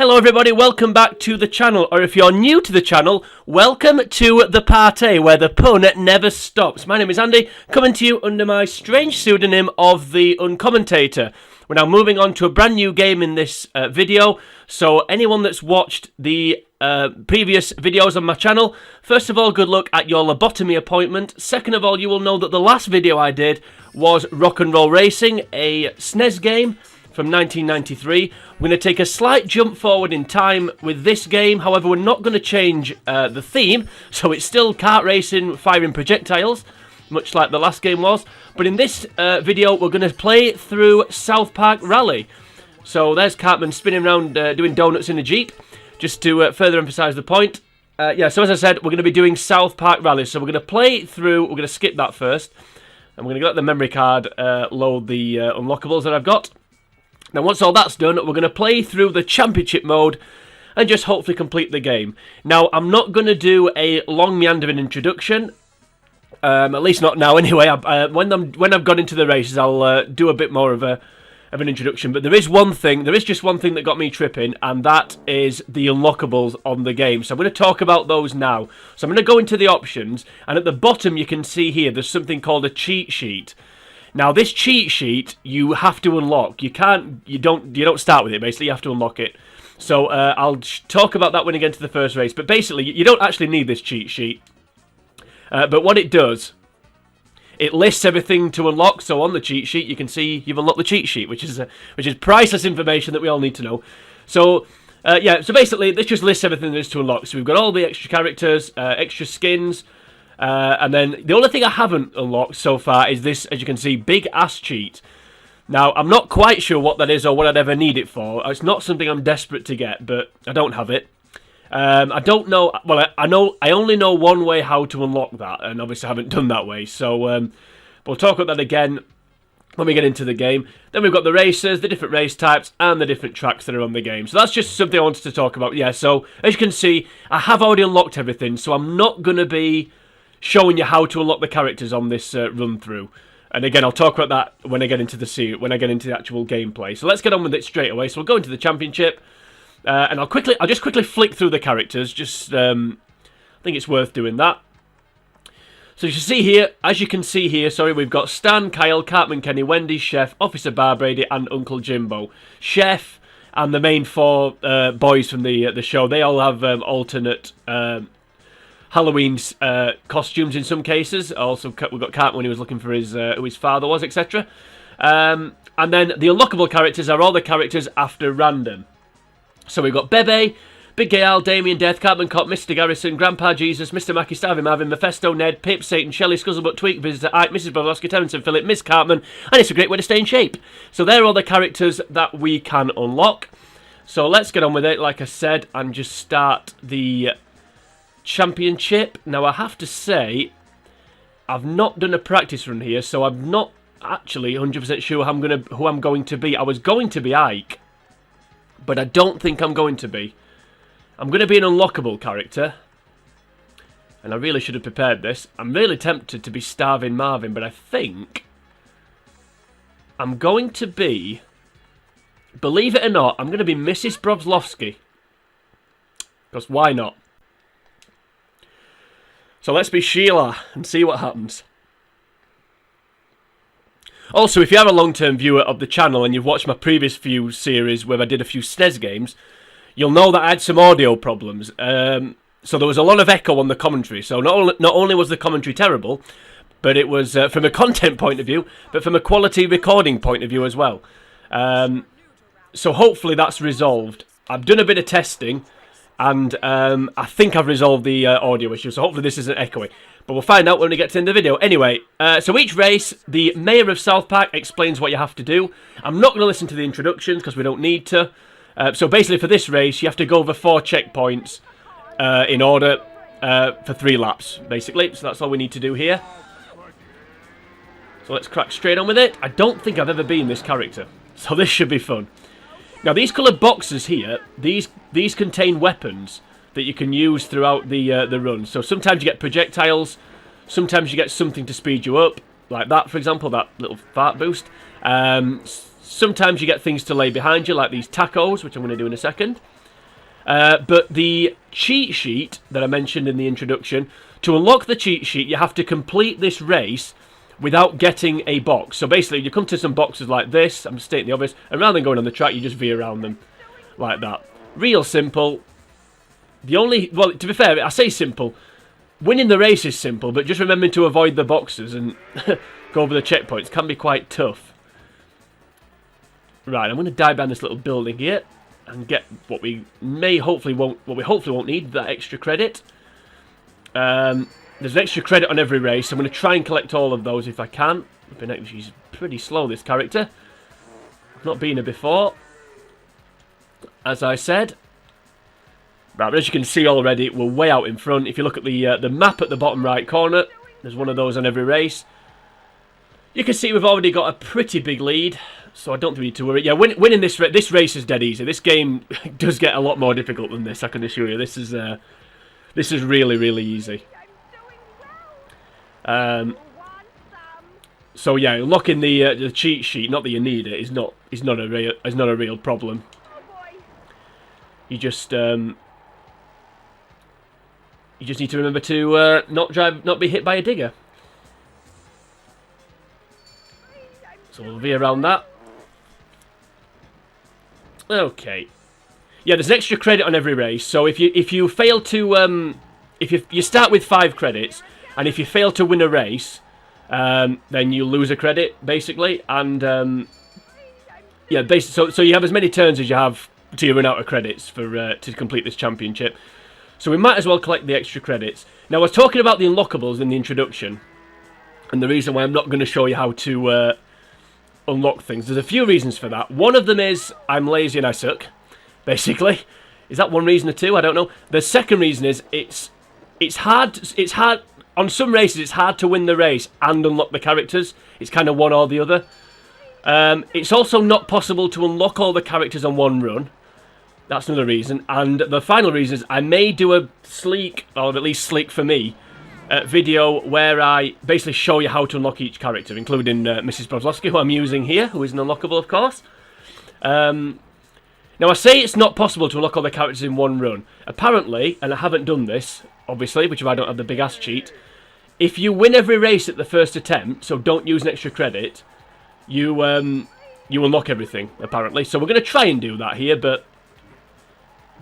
Hello everybody, welcome back to the channel, or if you're new to the channel, welcome to the party where the pun never stops. My name is Andy, coming to you under my strange pseudonym of the Uncommentator. We're now moving on to a brand new game in this video, so anyone that's watched the previous videos on my channel, first of all, good luck at your lobotomy appointment. Second of all, you will know that the last video I did was Rock and Roll Racing, a SNES game from 1993. We're going to take a slight jump forward in time with this game. However, we're not going to change the theme, so it's still kart racing, firing projectiles, much like the last game was. But in this video, we're going to play through South Park Rally. So there's Cartman spinning around doing donuts in a Jeep, just to further emphasise the point. Yeah, so as I said, we're going to be doing South Park Rally. So we're going to play through, we're going to skip that first. And we're going to get the memory card, load the unlockables that I've got. Now, once all that's done, we're going to play through the championship mode and just hopefully complete the game. Now, I'm not going to do a long meandering introduction, at least not now anyway. When I've got into the races, I'll do a bit more of an introduction. But there is just one thing that got me tripping, and that is the unlockables on the game. So I'm going to talk about those now. So I'm going to go into the options, and at the bottom you can see here, there's something called a cheat sheet. Now, this cheat sheet you have to unlock. You don't start with it. Basically, you have to unlock it. So I'll talk about that when I get into the first race. But basically, you don't actually need this cheat sheet. But what it does, it lists everything to unlock. So on the cheat sheet, you can see you've unlocked the cheat sheet, which is priceless information that we all need to know. So yeah, so basically, this just lists everything there is to unlock. So we've got all the extra characters, extra skins. And then the only thing I haven't unlocked so far is this, as you can see, big ass cheat. Now, I'm not quite sure what that is or what I'd ever need it for. It's not something I'm desperate to get, but I don't have it. I don't know. Well, I only know one way how to unlock that, and obviously I haven't done that way. So we'll talk about that again when we get into the game. Then we've got the races, the different race types, and the different tracks that are on the game. So that's just something I wanted to talk about. Yeah, so as you can see, I have already unlocked everything, so I'm not going to be showing you how to unlock the characters on this run through. And again, I'll talk about that when I get into the actual gameplay. So let's get on with it straight away. So we'll go into the championship, and I'll just quickly flick through the characters. I think it's worth doing that. So as you can see here, sorry, we've got Stan, Kyle, Cartman, Kenny, Wendy, Chef, Officer Barbrady, and Uncle Jimbo. Chef and the main four boys from the show, they all have alternate Halloween costumes in some cases. Also, we've got Cartman when he was looking for who his father was, etc. And then the unlockable characters are all the characters after random. So we've got Bebe, Big Gay Al, Damien, Death, Cartman Cop, Mr. Garrison, Grandpa Jesus, Mr. Mackey, Starvey Marvin, Mephisto, Ned, Pip, Satan, Shelley, Scuzzlebutt, Tweak, Visitor, Ike, Mrs. Brodowski, Terrence and Philip, Miss Cartman, and it's a great way to stay in shape. So they're all the characters that we can unlock. So let's get on with it, like I said, and just start the championship. Now, I have to say, I've not done a practice run here, so I'm not actually 100% sure who I'm going to be. I was going to be Ike, but I don't think I'm going to be. I'm going to be an unlockable character, and I really should have prepared this. I'm really tempted to be Starving Marvin, but I think I'm going to be, believe it or not, I'm going to be Mrs. Brodowski, because why not? So let's be Sheila and see what happens. Also, if you are a long-term viewer of the channel and you've watched my previous few series where I did a few SNES games, you'll know that I had some audio problems. So there was a lot of echo on the commentary. So not only was the commentary terrible, but it was from a content point of view, but from a quality recording point of view as well. So hopefully that's resolved. I've done a bit of testing, and I think I've resolved the audio issue, so hopefully this isn't echoey. But we'll find out when we get to the end of the video. Anyway, so each race, the Mayor of South Park explains what you have to do. I'm not going to listen to the introductions because we don't need to. So basically for this race, you have to go over 4 checkpoints in order for 3 laps, basically. So that's all we need to do here. So let's crack straight on with it. I don't think I've ever been this character, so this should be fun. Now, these coloured boxes here, these contain weapons that you can use throughout the run. So sometimes you get projectiles, sometimes you get something to speed you up, like that, for example, that little fart boost. Sometimes you get things to lay behind you, like these tacos, which I'm going to do in a second. But the cheat sheet that I mentioned in the introduction, to unlock the cheat sheet, you have to complete this race without getting a box. So basically, you come to some boxes like this, I'm stating the obvious, and rather than going on the track, you just veer around them like that. Real simple. Well, to be fair, I say simple. Winning the race is simple, but just remembering to avoid the boxes and go over the checkpoints can be quite tough. Right, I'm going to dive down this little building here and get what we hopefully won't need, that extra credit. There's an extra credit on every race. I'm going to try and collect all of those if I can. She's pretty slow, this character. I've not been here before, as I said. Right, but as you can see already, we're way out in front. If you look at the map at the bottom right corner, there's one of those on every race. You can see we've already got a pretty big lead, so I don't think we need to worry. Yeah, winning this race is dead easy. This game does get a lot more difficult than this, I can assure you. This is really, really easy. So yeah, unlocking the cheat sheet, not that you need it, is not a real problem. You just need to remember to not be hit by a digger. So we'll veer around that. Okay. Yeah, there's an extra credit on every race. So if you fail to if you start with 5 credits, and if you fail to win a race, then you lose a credit basically. And yeah, basically, so you have as many turns as you have till you run out of credits for to complete this championship. So we might as well collect the extra credits. Now, I was talking about the unlockables in the introduction, and the reason why I'm not going to show you how to unlock things. There's a few reasons for that. One of them is I'm lazy and I suck, basically. Is that one reason or two? I don't know. The second reason is it's hard. On some races, it's hard to win the race and unlock the characters. It's kind of one or the other. It's also not possible to unlock all the characters on one run. That's another reason. And the final reason is I may do a sleek, or at least sleek for me, video where I basically show you how to unlock each character, including Mrs. Brodlowski, who I'm using here, who is an unlockable, of course. Now, I say it's not possible to unlock all the characters in one run. Apparently, and I haven't done this, obviously, which is why I don't have the big ass cheat, if you win every race at the first attempt, so don't use an extra credit, you unlock everything, apparently. So we're going to try and do that here, but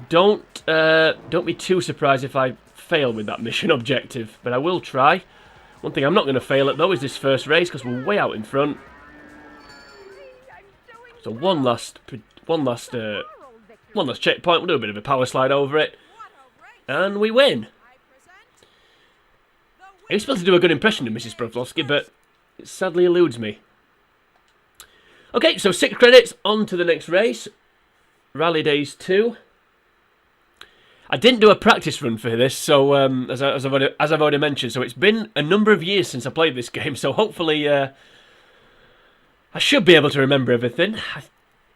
don't be too surprised if I fail with that mission objective, but I will try. One thing I'm not going to fail at, though, is this first race, because we're way out in front. So one last checkpoint. We'll do a bit of a power slide over it, and we win. I was supposed to do a good impression of Mrs. Brodlowski, but it sadly eludes me. Okay, so 6 credits, on to the next race. Rally Days 2. I didn't do a practice run for this, so as I've already mentioned, so it's been a number of years since I played this game, so hopefully I should be able to remember everything. I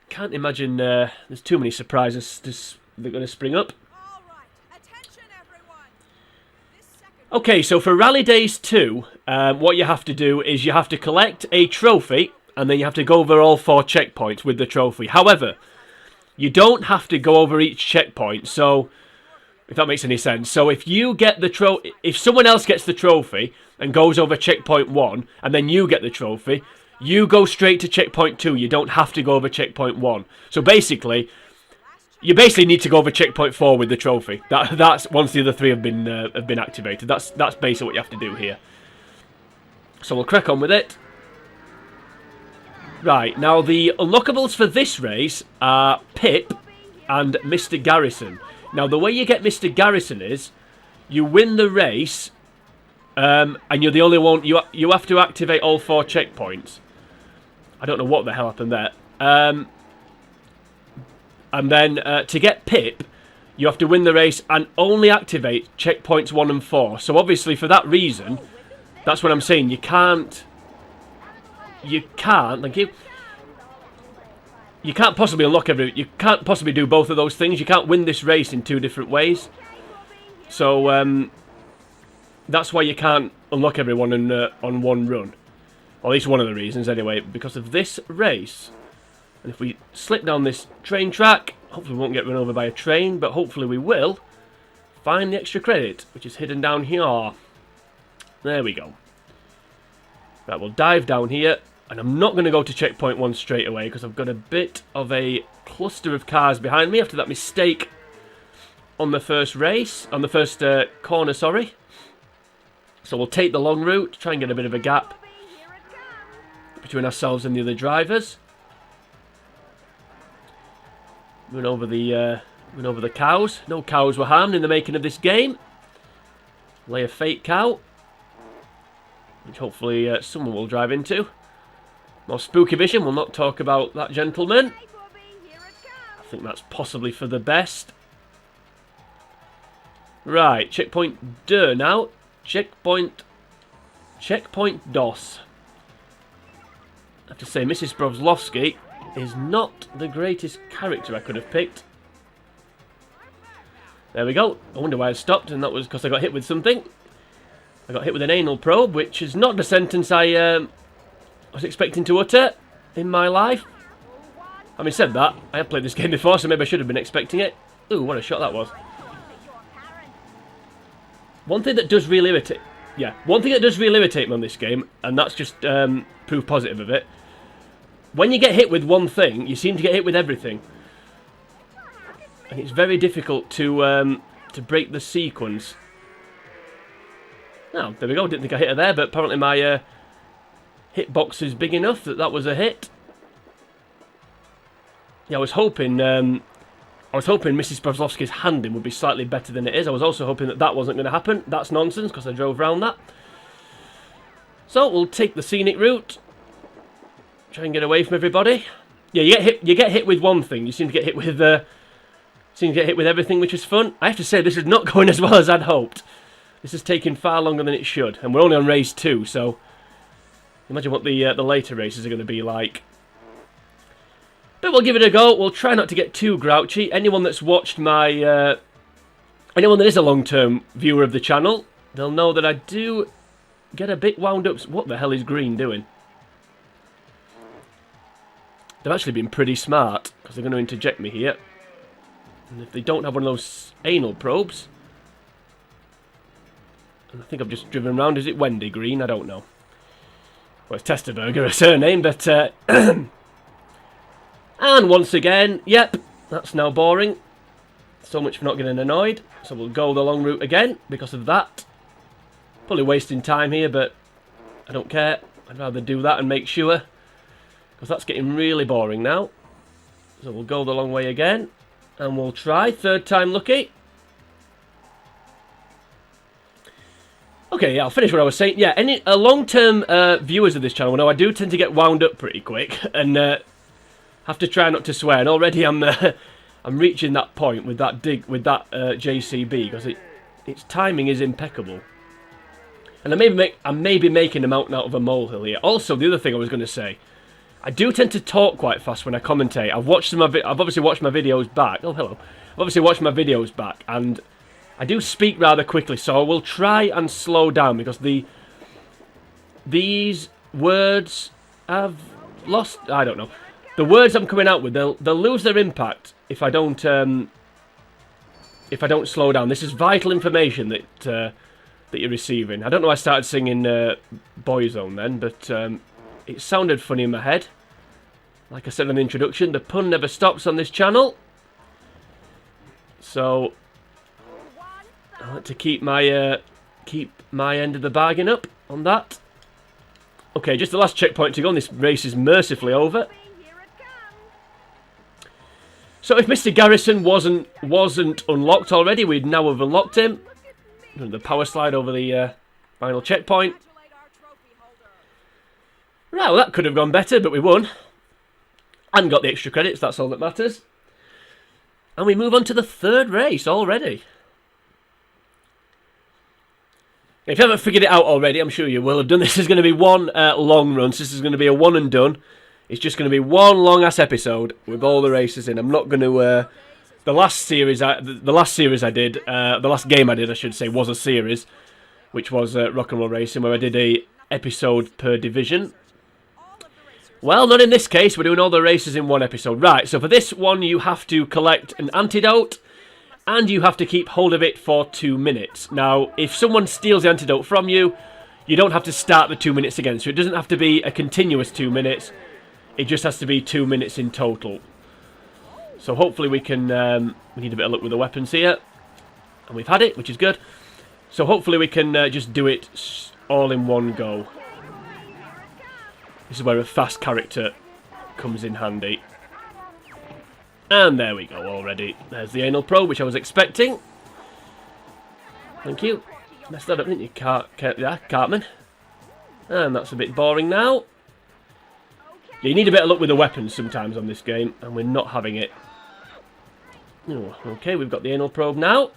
can't imagine there's too many surprises that are going to spring up. Okay, so for Rally Days 2, what you have to do is you have to collect a trophy, and then you have to go over all 4 checkpoints with the trophy. However, you don't have to go over each checkpoint, so if that makes any sense. So if you get the if someone else gets the trophy and goes over checkpoint 1, and then you get the trophy, you go straight to checkpoint 2. You don't have to go over checkpoint 1. So basically, you need to go over checkpoint 4 with the trophy. That's once the other 3 have been activated. That's basically what you have to do here. So we'll crack on with it. Right, now the unlockables for this race are Pip and Mr. Garrison. Now the way you get Mr. Garrison is you win the race, and you're the only one. You have to activate all 4 checkpoints. I don't know what the hell happened there. And then to get Pip, you have to win the race and only activate checkpoints 1 and 4. So obviously for that reason, that's what I'm saying. You can't. Thank you. You can't possibly unlock you can't possibly do both of those things. You can't win this race in 2 different ways. So that's why you can't unlock everyone on one run. Or at least one of the reasons, anyway, because of this race. And if we slip down this train track, hopefully we won't get run over by a train, but hopefully we will find the extra credit, which is hidden down here. There we go. Right, we'll dive down here, and I'm not going to go to checkpoint 1 straight away because I've got a bit of a cluster of cars behind me after that mistake on the first race, on the first corner, sorry. So we'll take the long route, try and get a bit of a gap between ourselves and the other drivers. Run over the cows. No cows were harmed in the making of this game. Lay a fake cow, which hopefully someone will drive into. More spooky vision. We'll not talk about that gentleman. I think that's possibly for the best. Right, checkpoint 2 now. Checkpoint DOS. I have to say, Mrs. Brozlovsky is not the greatest character I could have picked. There we go. I wonder why I stopped, and that was because I got hit with something. I got hit with an anal probe, which is not the sentence I was expecting to utter in my life. Having said that, I have played this game before, so maybe I should have been expecting it. Ooh, what a shot that was. One thing that does really irritate... Yeah, one thing that does really irritate me on this game, and that's just proof positive of it. When you get hit with one thing, you seem to get hit with everything. And it's very difficult to break the sequence. Oh, there we go. Didn't think I hit her there, but apparently my hitbox is big enough that was a hit. Yeah, I was hoping Mrs. Brozlovsky's handling would be slightly better than it is. I was also hoping that wasn't going to happen. That's nonsense, because I drove around that. So, we'll take the scenic route. Try and get away from everybody. Yeah, you get hit with one thing. You seem to get hit with everything, which is fun. I have to say, this is not going as well as I'd hoped. This is taking far longer than it should. And we're only on race 2, so imagine what the later races are going to be like. But we'll give it a go. We'll try not to get too grouchy. Anyone that's watched my... anyone that is a long-term viewer of the channel, they'll know that I do get a bit wound up. What the hell is green doing? They've actually been pretty smart, because they're going to interject me here. And if they don't have one of those anal probes... And I think I've just driven around. Is it Wendy Green? I don't know. Well, it's Testerberger, a surname, but... And once again, yep, that's now boring. So much for not getting annoyed. So we'll go the long route again because of that. Probably wasting time here, but I don't care. I'd rather do that and make sure. Because that's getting really boring now. So we'll go the long way again. And we'll try. Third time lucky. Okay, yeah, I'll finish what I was saying. Yeah, any long-term viewers of this channel know I do tend to get wound up pretty quick. And... have to try not to swear, and already I'm reaching that point with that JCB because its timing is impeccable, and I may be making a mountain out of a molehill here. Also, the other thing I was going to say, I do tend to talk quite fast when I commentate. I've obviously watched my videos back. Oh, hello. I've obviously watched my videos back, and I do speak rather quickly, so I will try and slow down because these words have lost. I don't know. The words I'm coming out with, they'll lose their impact if I don't slow down. This is vital information that you're receiving. I don't know why I started singing Boyzone then, but it sounded funny in my head. Like I said in the introduction, the pun never stops on this channel. So I like to keep my end of the bargain up on that. Okay, just the last checkpoint to go, and this race is mercifully over. So if Mr. Garrison wasn't unlocked already, we'd now have unlocked him. The power slide over the final checkpoint. Right, well that could have gone better, but we won. And got the extra credits, that's all that matters. And we move on to the third race already. If you haven't figured it out already, I'm sure you will have done. This is going to be one long run, so this is going to be a one and done. It's just going to be one long-ass episode with all the races in. I'm not going to... the last game I did, I should say, was a series, which was Rock and Roll Racing, where I did a episode per division. Well, not in this case. We're doing all the races in one episode. Right, so for this one, you have to collect an antidote, and you have to keep hold of it for 2 minutes. Now, if someone steals the antidote from you, you don't have to start the 2 minutes again. So it doesn't have to be a continuous 2 minutes. It just has to be 2 minutes in total. So hopefully we can... we need a bit of luck with the weapons here. And we've had it, which is good. So hopefully we can just do it all in one go. This is where a fast character comes in handy. And there we go already. There's the anal probe, which I was expecting. Thank you. Messed that up, didn't you, Cartman? And that's a bit boring now. Yeah, you need a bit of luck with the weapons sometimes on this game, and we're not having it. Oh, okay, we've got the anal probe now.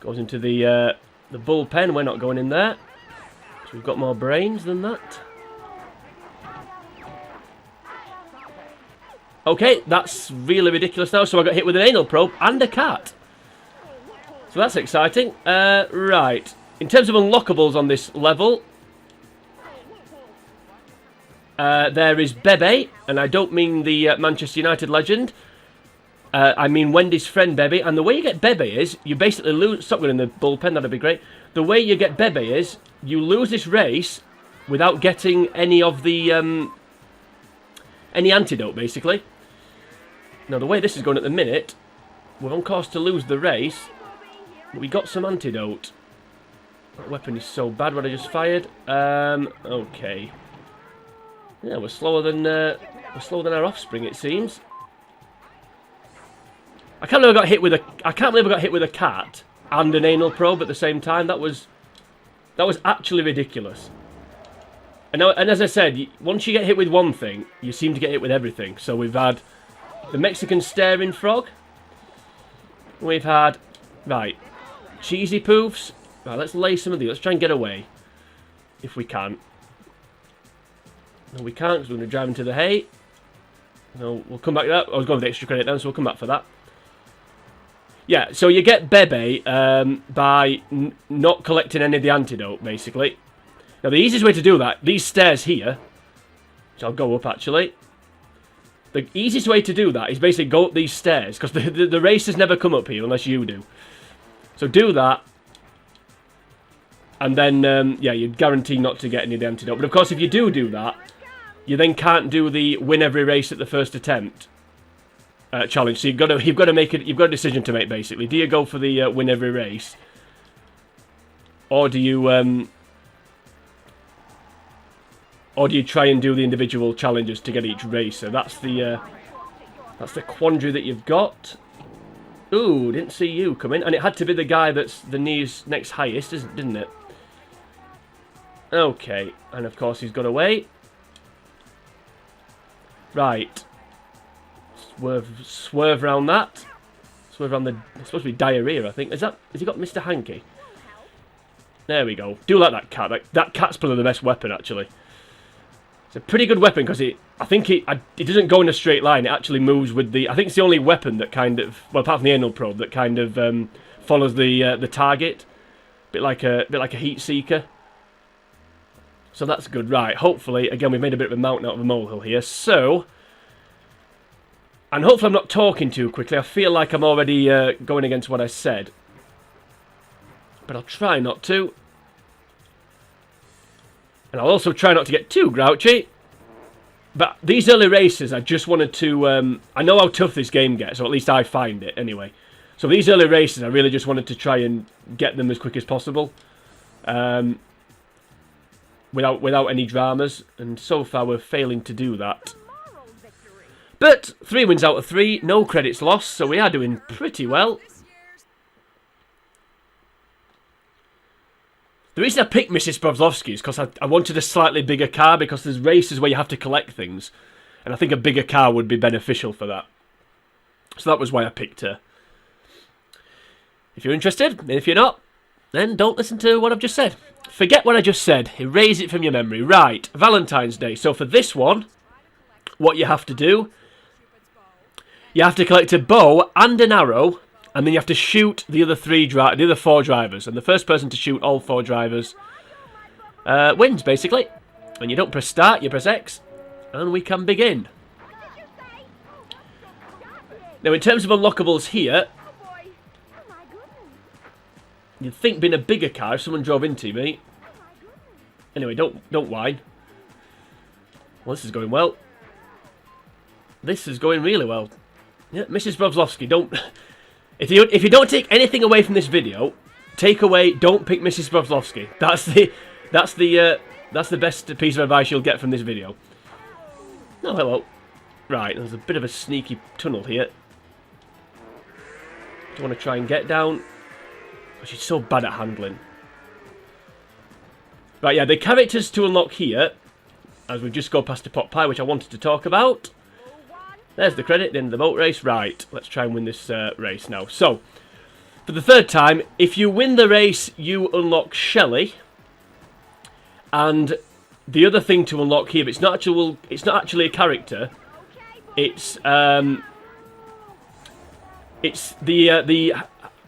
Goes into the bullpen. We're not going in there. So we've got more brains than that. Okay, that's really ridiculous now. So I got hit with an anal probe and a cat. So that's exciting. Right. In terms of unlockables on this level, there is Bebe, and I don't mean the Manchester United legend. I mean Wendy's friend Bebe. And the way you get Bebe is, you basically lose... Stop going in the bullpen, that'd be great. The way you get Bebe is, you lose this race without getting any of the... any antidote, basically. Now, the way this is going at the minute, we're on course to lose the race, but we got some antidote. That weapon is so bad, what I just fired. Okay. Yeah, we're slower than our offspring, it seems. I can't believe I got hit with a cat and an anal probe at the same time. That was actually ridiculous. And as I said, once you get hit with one thing, you seem to get hit with everything. So we've had the Mexican staring frog. We've had, right, cheesy poofs. Right, let's lay some of these. Let's try and get away, if we can. No, we can't, because we're going to drive into the hay. No, we'll come back to that. I was going with the extra credit then, so we'll come back for that. Yeah, so you get Bebe by not collecting any of the antidote, basically. Now, the easiest way to do that, these stairs here, which I'll go up, actually. The easiest way to do that is basically go up these stairs, because the races never come up here unless you do. So do that. And then, yeah, you're guaranteed not to get any of the antidote. But, of course, if you do that, you then can't do the win every race at the first attempt challenge. So you've got to make it. You've got a decision to make, basically. Do you go for the win every race, or do you try and do the individual challenges to get each race? So that's the quandary that you've got. Ooh, didn't see you come in, and it had to be the guy that's the next highest, didn't it? Okay, and of course he's got away. Right. Swerve around that. Swerve around the... It's supposed to be diarrhea, I think. Has he got Mr. Hanky? There we go. Do like that cat. That cat's probably the best weapon, actually. It's a pretty good weapon, because it doesn't go in a straight line. It actually moves with the... I think it's the only weapon that kind of... Well, apart from the anal probe, that kind of follows the target. Bit like a heat seeker. So that's good. Right, hopefully, again, we've made a bit of a mountain out of a molehill here. So, and hopefully I'm not talking too quickly. I feel like I'm already going against what I said. But I'll try not to. And I'll also try not to get too grouchy. But these early races, I just wanted to... I know how tough this game gets, or at least I find it, anyway. So these early races, I really just wanted to try and get them as quick as possible. Without any dramas, and so far we're failing to do that. But 3 wins out of 3, no credits lost, so we are doing pretty well. The reason I picked Mrs. Brovsky is because I wanted a slightly bigger car, because there's races where you have to collect things, and I think a bigger car would be beneficial for that. So that was why I picked her. If you're interested, and if you're not, then don't listen to what I've just said. Forget what I just said. Erase it from your memory. Right, Valentine's Day. So for this one, what you have to do, you have to collect a bow and an arrow, and then you have to shoot the other 4 drivers. And the first person to shoot all 4 drivers wins, basically. And you don't press start, you press X. And we can begin. Now, in terms of unlockables here, you'd think being a bigger car if someone drove into me. Anyway, don't whine. Well, this is going well. This is going really well. Yeah, Mrs. Brovlovsky, don't... If you don't take anything away from this video, don't pick Mrs. Brovlovsky. That's the best piece of advice you'll get from this video. Oh, hello. Right, there's a bit of a sneaky tunnel here. Do you want to try and get down? Oh, she's so bad at handling. Right, yeah, the characters to unlock here, as we just go past the pot pie, which I wanted to talk about. There's the credit, the end of the boat race. Right, let's try and win this race now. So, for the third time, if you win the race, you unlock Shelley. And the other thing to unlock here, it's not actually a character. It's the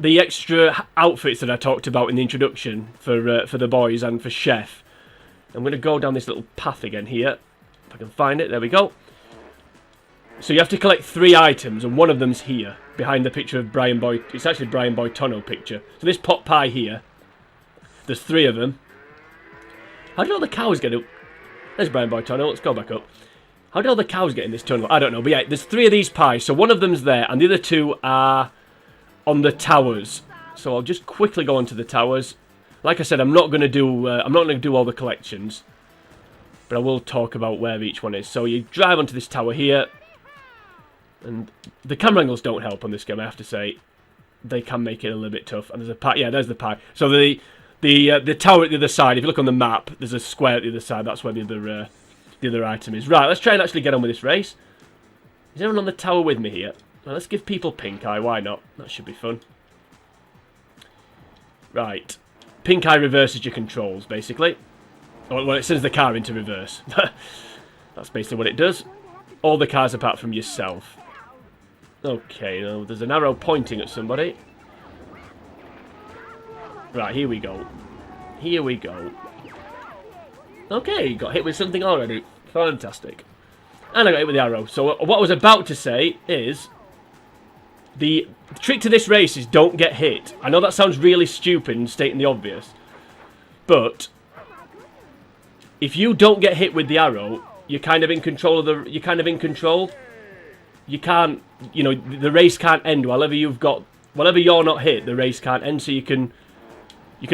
extra outfits that I talked about in the introduction for the boys and for Chef. I'm going to go down this little path again here, if I can find it. There we go. So you have to collect 3 items, and one of them's here, behind the picture of Brian Boy. It's actually Brian Boytono picture. So this pot pie here, there's 3 of them. How did all the cows get up? There's Brian Boytono. Let's go back up. How did all the cows get in this tunnel? I don't know, but yeah, there's 3 of these pies. So one of them's there, and the other 2 are on the towers. So I'll just quickly go onto the towers. Like I said, I'm not going to do all the collections, but I will talk about where each one is. So you drive onto this tower here, and the camera angles don't help on this game, I have to say. They can make it a little bit tough. And there's a pie. Yeah, there's the pie. So the tower at the other side. If you look on the map, there's a square at the other side. That's where the other item is. Right, let's try and actually get on with this race. Is anyone on the tower with me here? Well, let's give people pink eye. Why not? That should be fun. Right. Pink eye reverses your controls, basically. Well, it sends the car into reverse. That's basically what it does. All the cars apart from yourself. Okay, now there's an arrow pointing at somebody. Right, here we go. Here we go. Okay, got hit with something already. Fantastic. And I got hit with the arrow. So what I was about to say is, the trick to this race is don't get hit. I know that sounds really stupid and stating the obvious, but if you don't get hit with the arrow, you're kind of in control of the. You're kind of in control. You can't, the race can't end whenever you're not hit. The race can't end, so you can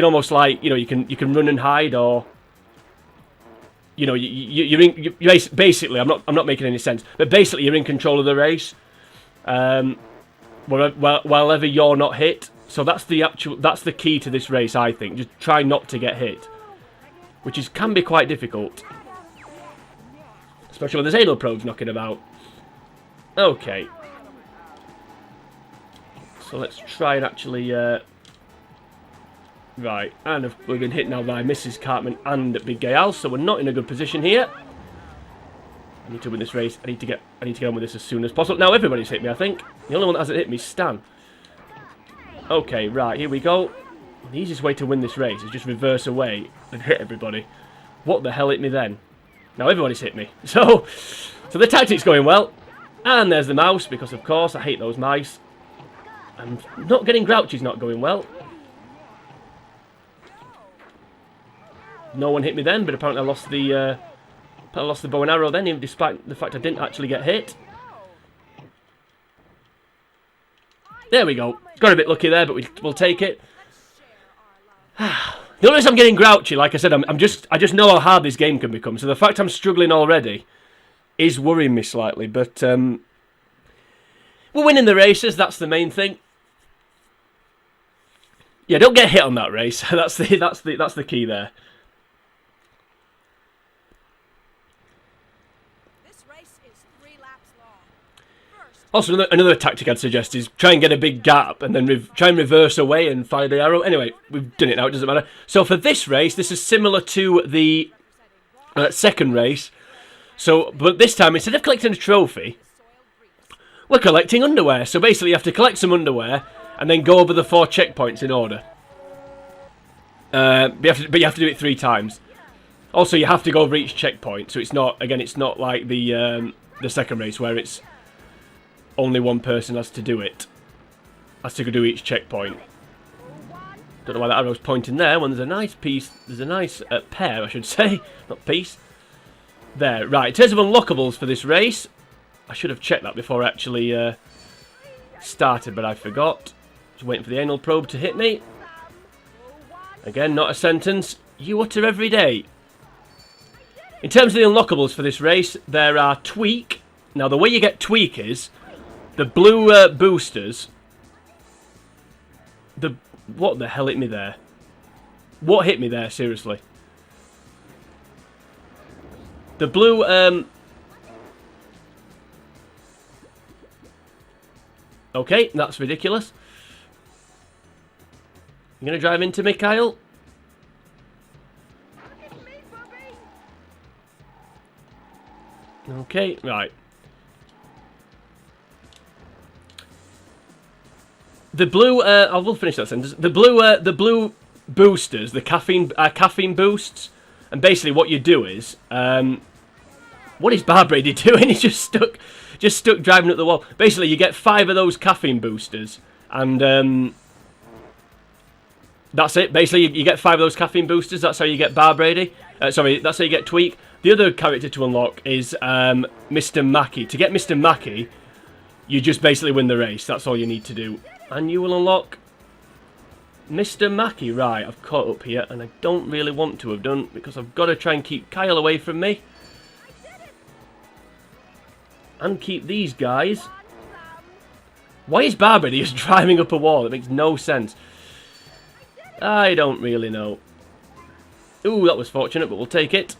almost like, you can run and hide, or you're basically. I'm not making any sense, but basically you're in control of the race. Whenever you're not hit. So that's the key to this race, I think. Just try not to get hit, which can be quite difficult, especially when there's anal probes knocking about. Okay, so let's try and actually right, and we've been hit now by Mrs. Cartman and Big Gay Al, so we're not in a good position here. I need to win this race. I need to get on with this as soon as possible. Now everybody's hit me, I think. The only one that hasn't hit me is Stan. Okay, right, here we go. The easiest way to win this race is just reverse away and hit everybody. What the hell hit me then? Now everybody's hit me. So the tactic's going well. And there's the mouse, because of course I hate those mice. And not getting grouchy's not going well. No one hit me then, but apparently I lost the bow and arrow then, even despite the fact I didn't actually get hit. There we go. Got a bit lucky there, but we'll take it. The only reason I'm getting grouchy, like I said, I just know how hard this game can become. So the fact I'm struggling already is worrying me slightly. But we're winning the races. That's the main thing. Yeah, don't get hit on that race. That's the key there. Also, another tactic I'd suggest is try and get a big gap and then try and reverse away and fire the arrow. Anyway, we've done it now, it doesn't matter. So for this race, this is similar to the second race. So, but this time, instead of collecting a trophy, we're collecting underwear. So basically, you have to collect some underwear and then go over the 4 checkpoints in order. But you have to do it 3 times. Also, you have to go over each checkpoint, so it's not, again, it's not like the second race where it's only one person has to do it. Has to go do each checkpoint. Don't know why that arrow's pointing there when there's a nice piece, there's a nice pair, I should say, not piece. There, right, in terms of unlockables for this race, I should have checked that before I actually started, but I forgot. Just waiting for the anal probe to hit me. Again, not a sentence you utter every day. In terms of the unlockables for this race, there are Tweak. Now, the way you get Tweak is the blue boosters. What the hell hit me there? What hit me there, seriously? The blue, okay, that's ridiculous. You gonna drive into me, Kyle? Okay, right. The blue, I will finish that sentence. The blue boosters, the caffeine boosts, and basically what you do is, what is Barbrady doing? He's just stuck driving up the wall. Basically, you get 5 of those caffeine boosters, and that's it. Basically, you get 5 of those caffeine boosters. That's how you get Barbrady. Sorry, that's how you get Tweak. The other character to unlock is Mr. Mackey. To get Mr. Mackey, you just basically win the race. That's all you need to do. And you will unlock Mr. Mackey. Right, I've caught up here, and I don't really want to have done, because I've got to try and keep Kyle away from me. And keep these guys. Why is Barbrady just driving up a wall? It makes no sense. I don't really know. Ooh, that was fortunate, but we'll take it.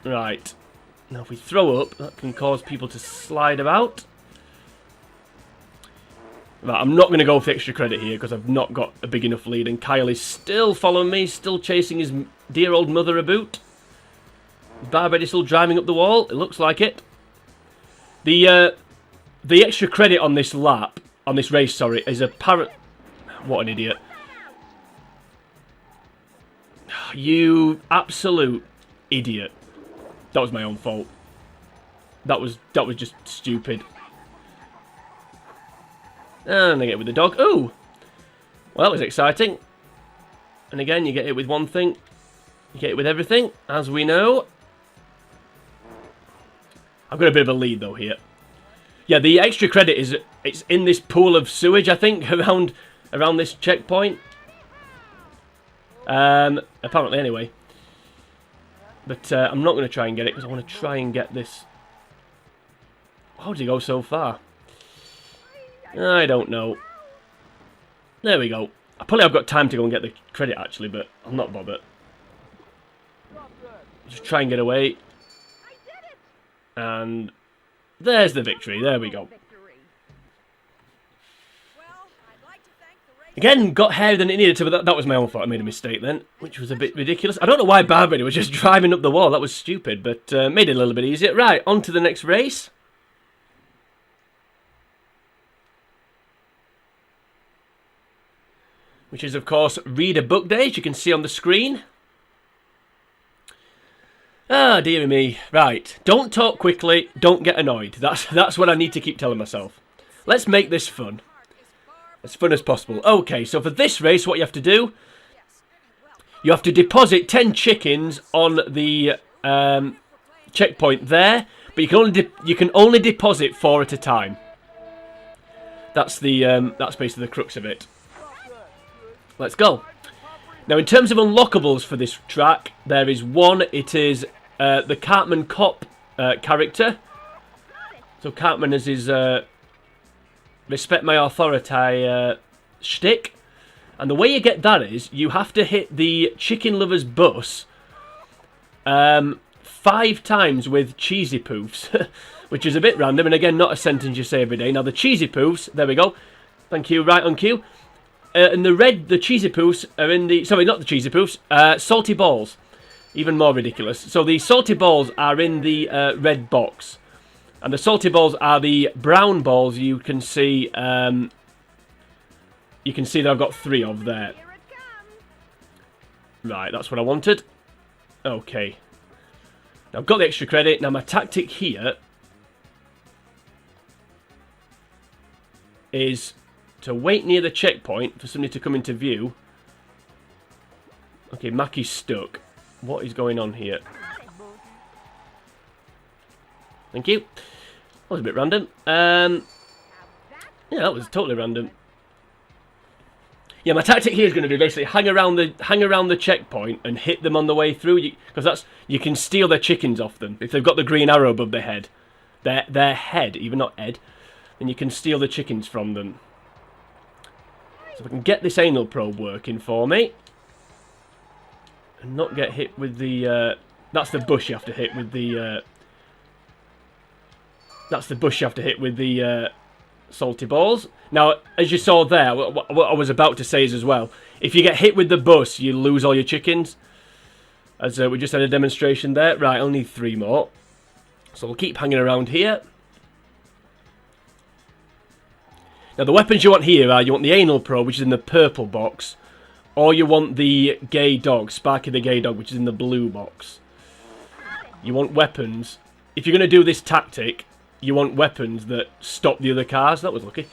Right. Now, if we throw up, that can cause people to slide about. Right, I'm not going to go for extra credit here because I've not got a big enough lead, and Kyle is still following me, still chasing his dear old mother about. Barbrady still driving up the wall. It looks like it. The extra credit on this lap, on this race, sorry, is a parrot. What an idiot! You absolute idiot. That was my own fault. That was just stupid. And I get it with the dog. Ooh! Well, that was exciting. And again, you get it with one thing. You get it with everything, as we know. I've got a bit of a lead, though, here. Yeah, the extra credit is... It's in this pool of sewage, I think, around this checkpoint. Apparently, anyway. But I'm not going to try and get it, because I want to try and get this... How did he go so far? I don't know. There we go. Probably I've got time to go and get the credit, actually, but I'm not bothered. Just try and get away. And there's the victory. There we go. Again, got higher than it needed to, but that was my own fault. I made a mistake then, which was a bit ridiculous. I don't know why Barbrady was just driving up the wall. That was stupid, but made it a little bit easier. Right, on to the next race. Which is, of course, Read a Book Day, as you can see on the screen. Ah, dear me. Right. Don't talk quickly. Don't get annoyed. That's what I need to keep telling myself. Let's make this fun. As fun as possible. Okay, so for this race, what you have to do... You have to deposit 10 chickens on the checkpoint there. But you can only deposit 4 at a time. That's basically the crux of it. Let's go. Now, in terms of unlockables for this track, there is one. It is the Cartman Cop character. So Cartman has his respect my authority shtick. And the way you get that is you have to hit the Chicken Lover's bus 5 times with cheesy poofs, which is a bit random. And again, not a sentence you say every day. Now, the cheesy poofs, there we go. Thank you, right on cue. And the cheesy poofs are in the... Sorry, not the cheesy poofs. Salty balls. Even more ridiculous. So the salty balls are in the red box. And the salty balls are the brown balls you can see... you can see that I've got 3 of there. Right, that's what I wanted. Okay. Now I've got the extra credit. Now my tactic here is to wait near the checkpoint for somebody to come into view. Okay, Mackie's stuck. What is going on here? Thank you. That was a bit random. Yeah, that was totally random. Yeah, my tactic here is going to be basically hang around the checkpoint and hit them on the way through, because you can steal their chickens off them if they've got the green arrow above their head, their head, even not head, then you can steal the chickens from them. So if I can get this anal probe working for me, and not get hit with the that's the bush you have to hit with the that's the bush you have to hit with the salty balls. Now, as you saw there, what I was about to say is as well, if you get hit with the bus, you lose all your chickens. As we just had a demonstration there. Right, I'll need 3 more. So we'll keep hanging around here. Now, the weapons you want here are, you want the anal probe, which is in the purple box, or you want the gay dog, Sparky the gay dog, which is in the blue box. You want weapons. If you're going to do this tactic, you want weapons that stop the other cars. That was lucky.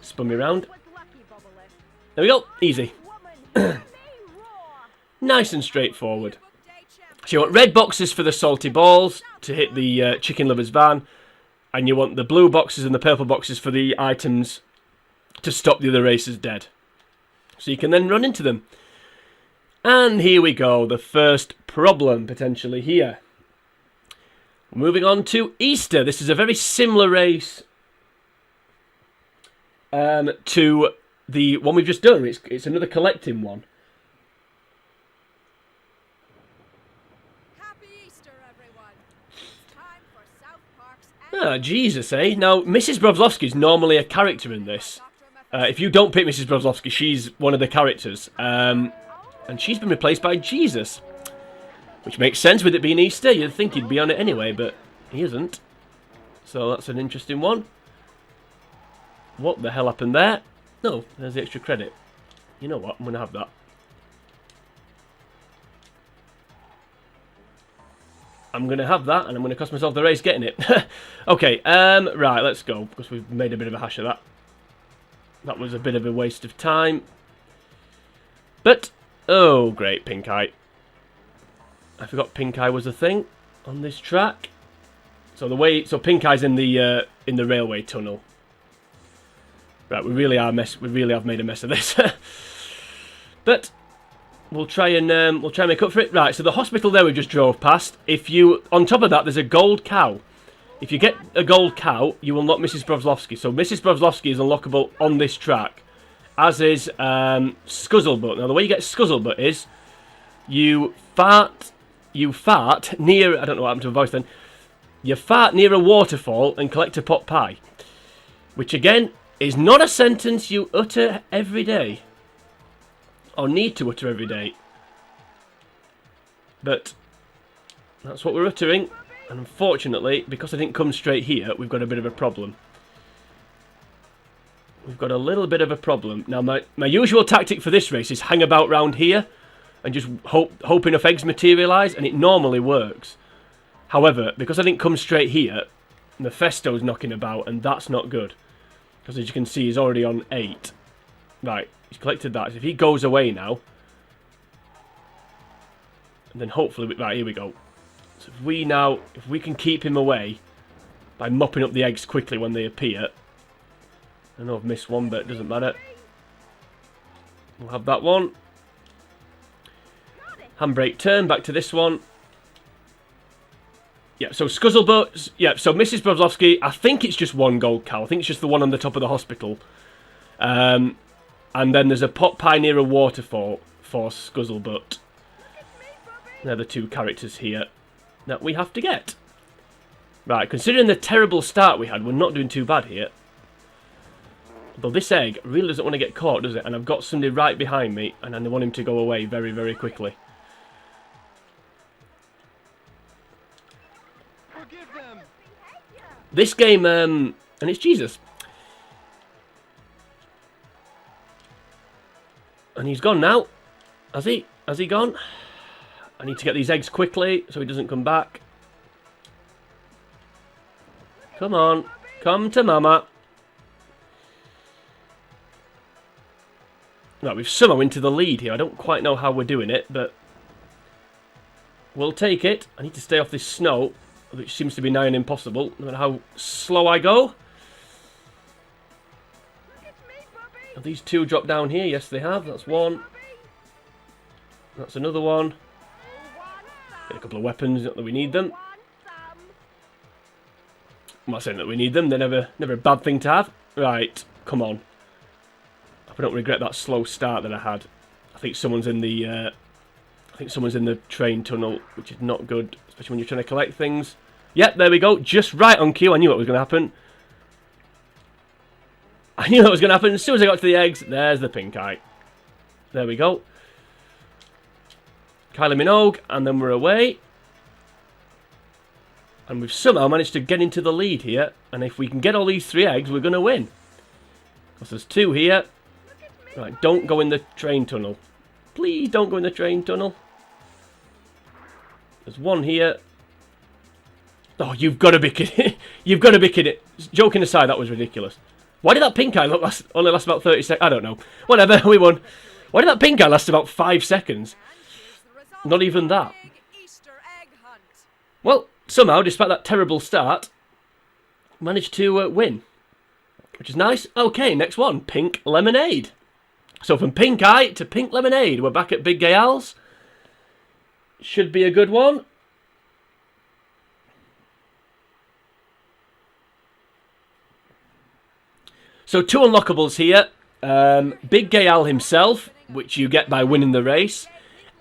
Spun me round. There we go. Easy. Nice and straightforward. So you want red boxes for the salty balls to hit the chicken lover's van. And you want the blue boxes and the purple boxes for the items to stop the other racers dead. So you can then run into them. And here we go. The first problem potentially here. Moving on to Easter. This is a very similar race to the one we've just done. It's another collecting one. Happy Easter, everyone. It's time for South Park's Jesus, eh? Now, Mrs. Brovlovsky is normally a character in this. If you don't pick Mrs. Brovlovsky, she's one of the characters. And she's been replaced by Jesus. Which makes sense with it being Easter. You'd think he'd be on it anyway, but he isn't. So that's an interesting one. What the hell happened there? No, there's the extra credit. You know what? I'm going to have that. I'm going to have that, and I'm going to cost myself the race getting it. Okay, right, let's go, because we've made a bit of a hash of that. That was a bit of a waste of time. But, oh, great, pink eye. I forgot pink eye was a thing on this track. So pink eye's in the railway tunnel. Right, we really have made a mess of this. But we'll try and make up for it. Right, so the hospital there we just drove past. On top of that, there's a gold cow. If you get a gold cow, you unlock Mrs. Brovlovsky. So Mrs. Brovlovsky is unlockable on this track, as is Scuzzlebutt. Now the way you get Scuzzlebutt is you fart near, I don't know what happened to my voice then. You fart near a waterfall and collect a pot pie. Which again, is not a sentence you utter every day. Or need to utter every day. But, that's what we're uttering. And unfortunately, because I didn't come straight here, we've got a bit of a problem. We've got a little bit of a problem. Now, my usual tactic for this race is hang about round here. And just hope enough eggs materialise, and it normally works. However, because I didn't come straight here, Mephisto's knocking about, and that's not good. Because as you can see, he's already on 8. Right, he's collected that. So if he goes away now, and then hopefully, right, here we go. So if we can keep him away by mopping up the eggs quickly when they appear. I know I've missed one, but it doesn't matter. We'll have that one. Handbrake turn, back to this one. Yeah, so Scuzzlebutt, yeah, so Mrs. Brovlovsky, I think it's just one gold cow. I think it's just the one on the top of the hospital. And then there's a pot pie near a waterfall for Scuzzlebutt. They're the 2 characters here that we have to get. Right, considering the terrible start we had, we're not doing too bad here. But this egg really doesn't want to get caught, does it? And I've got somebody right behind me, and I want him to go away very, very quickly. This game, and it's Jesus. And he's gone now. Has he? Has he gone? I need to get these eggs quickly so he doesn't come back. Come on. Come to mama. Right, we've somehow into the lead here. I don't quite know how we're doing it, but we'll take it. I need to stay off this snow, which seems to be nigh on impossible, no matter how slow I go. Have these two dropped down here? Yes, they have. That's one. That's another one. Get a couple of weapons, not that we need them. I'm not saying that we need them. They're never a bad thing to have. Right, come on. I don't regret that slow start that I had. I think someone's in the train tunnel, which is not good, especially when you're trying to collect things. Yep, there we go. Just right on cue. I knew what was going to happen. I knew what was going to happen. As soon as I got to the eggs, there's the pink eye. There we go. Kylie Minogue, and then we're away. And we've somehow managed to get into the lead here. And if we can get all these 3 eggs, we're going to win. Because there's 2 here. Right, don't go in the train tunnel. Please don't go in the train tunnel. There's 1 here. Oh, you've got to be kidding. You've got to be kidding. Joking aside, that was ridiculous. Why did that pink eye only last about 30 seconds? I don't know. Whatever, we won. Why did that pink eye last about 5 seconds? Not even that. Well, somehow, despite that terrible start, managed to win. Which is nice. Okay, next one. Pink lemonade. So from pink eye to pink lemonade. We're back at Big Gay Al's. Should be a good one. So 2 unlockables here. Big Gay Al himself, which you get by winning the race.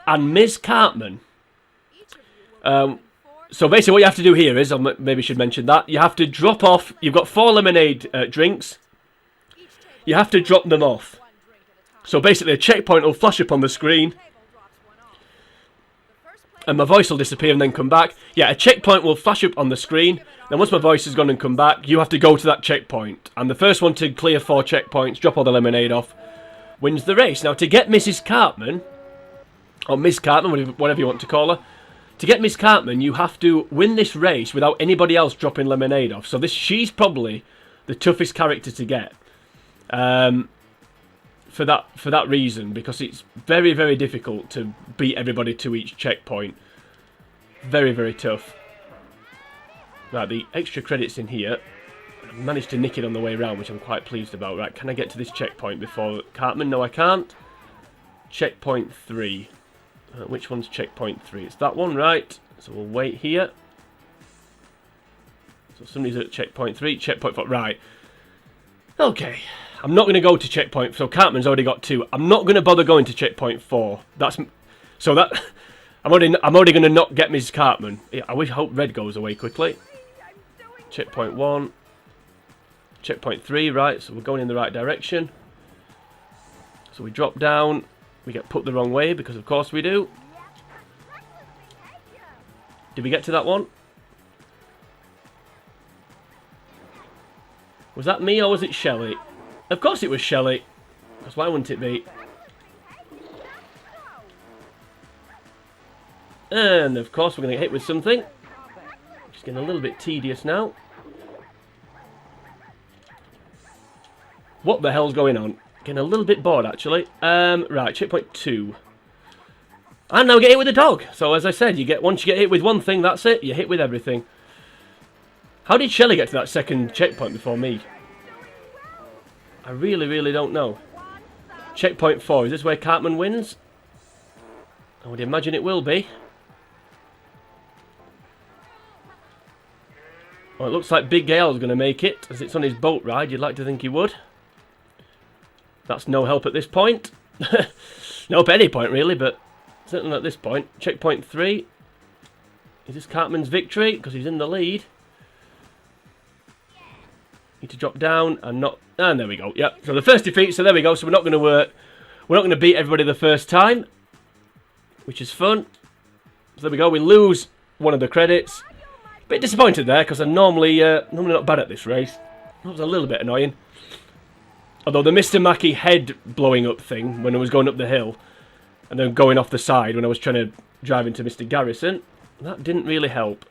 And Ms. Cartman. So basically what you have to do here is, I maybe should mention that, you have to drop off, you've got 4 lemonade drinks. You have to drop them off. So basically a checkpoint will flash up on the screen. And my voice will disappear and then come back. Yeah, a checkpoint will flash up on the screen. Then once my voice has gone and come back, you have to go to that checkpoint. And the first one to clear 4 checkpoints, drop all the lemonade off, wins the race. Now to get Mrs. Cartman, or Ms. Cartman, whatever you want to call her, to get Ms. Cartman, you have to win this race without anybody else dropping lemonade off. So she's probably the toughest character to get. For that reason, because it's very, very difficult to beat everybody to each checkpoint. Very, very tough. Right, the extra credits in here. I managed to nick it on the way around, which I'm quite pleased about. Right, can I get to this checkpoint before Cartman? No, I can't. Checkpoint 3. Which one's checkpoint 3? It's that one, right? So we'll wait here. So somebody's at checkpoint 3. Checkpoint 4. Right. Okay. I'm not going to go to checkpoint. So Cartman's already got 2. I'm not going to bother going to checkpoint 4. I'm already going to not get Ms. Cartman. Yeah, I hope red goes away quickly. Checkpoint 1. Checkpoint 3, right, so we're going in the right direction. So we drop down. We get put the wrong way, because of course we do. Did we get to that one? Was that me or was it Shelley? Of course it was Shelley. Because why wouldn't it be? And of course we're going to get hit with something. Just getting a little bit tedious now. What the hell's going on? Getting a little bit bored actually. Right, checkpoint 2. And now get hit with a dog. So as I said, once you get hit with one thing, that's it. You're hit with everything. How did Shelley get to that second checkpoint before me? I really, really don't know. Checkpoint 4. Is this where Cartman wins? I would imagine it will be. Well, it looks like Big Gale's going to make it, as it's on his boat ride. You'd like to think he would. That's no help at this point. No help at any point, really, but certainly at this point. Checkpoint 3. Is this Cartman's victory? Because he's in the lead. Need to drop down and not... And there we go. Yep. So the first defeat. So there we go. So we're not going to beat everybody the first time, which is fun. So there we go. We lose one of the credits. Bit disappointed there because I'm normally not bad at this race. That was a little bit annoying. Although the Mr. Mackey head blowing up thing when I was going up the hill and then going off the side when I was trying to driving to Mr. Garrison. That didn't really help.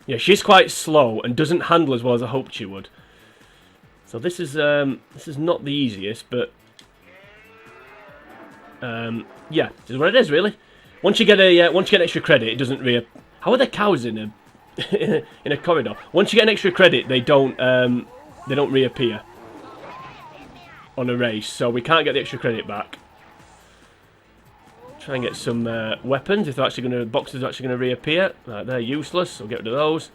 Yeah, she's quite slow and doesn't handle as well as I hoped she would. So this is not the easiest, but yeah, this is what it is really. Once you get extra credit, it doesn't How are the cows in a in a corridor? Once you get an extra credit, they don't reappear on a race, so we can't get the extra credit back. Try and get some weapons if they're actually going to. Boxes are actually going to reappear. Right, they're useless, so we'll get rid of those.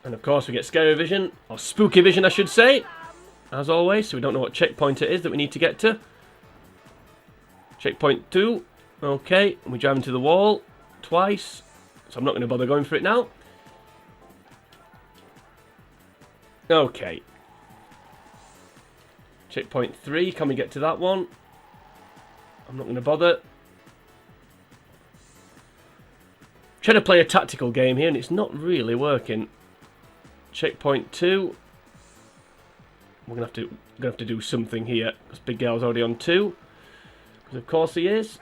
And of course, we get scary vision, or spooky vision, I should say, as always. So we don't know what checkpoint it is that we need to get to. Checkpoint 2. Okay, and we drive into the wall twice, so I'm not going to bother going for it now. Okay. Checkpoint 3, can we get to that one? I'm not going to bother. Trying to play a tactical game here and it's not really working. Checkpoint 2. We're going to have to do something here because Big Gal's already on 2. Because of course he is.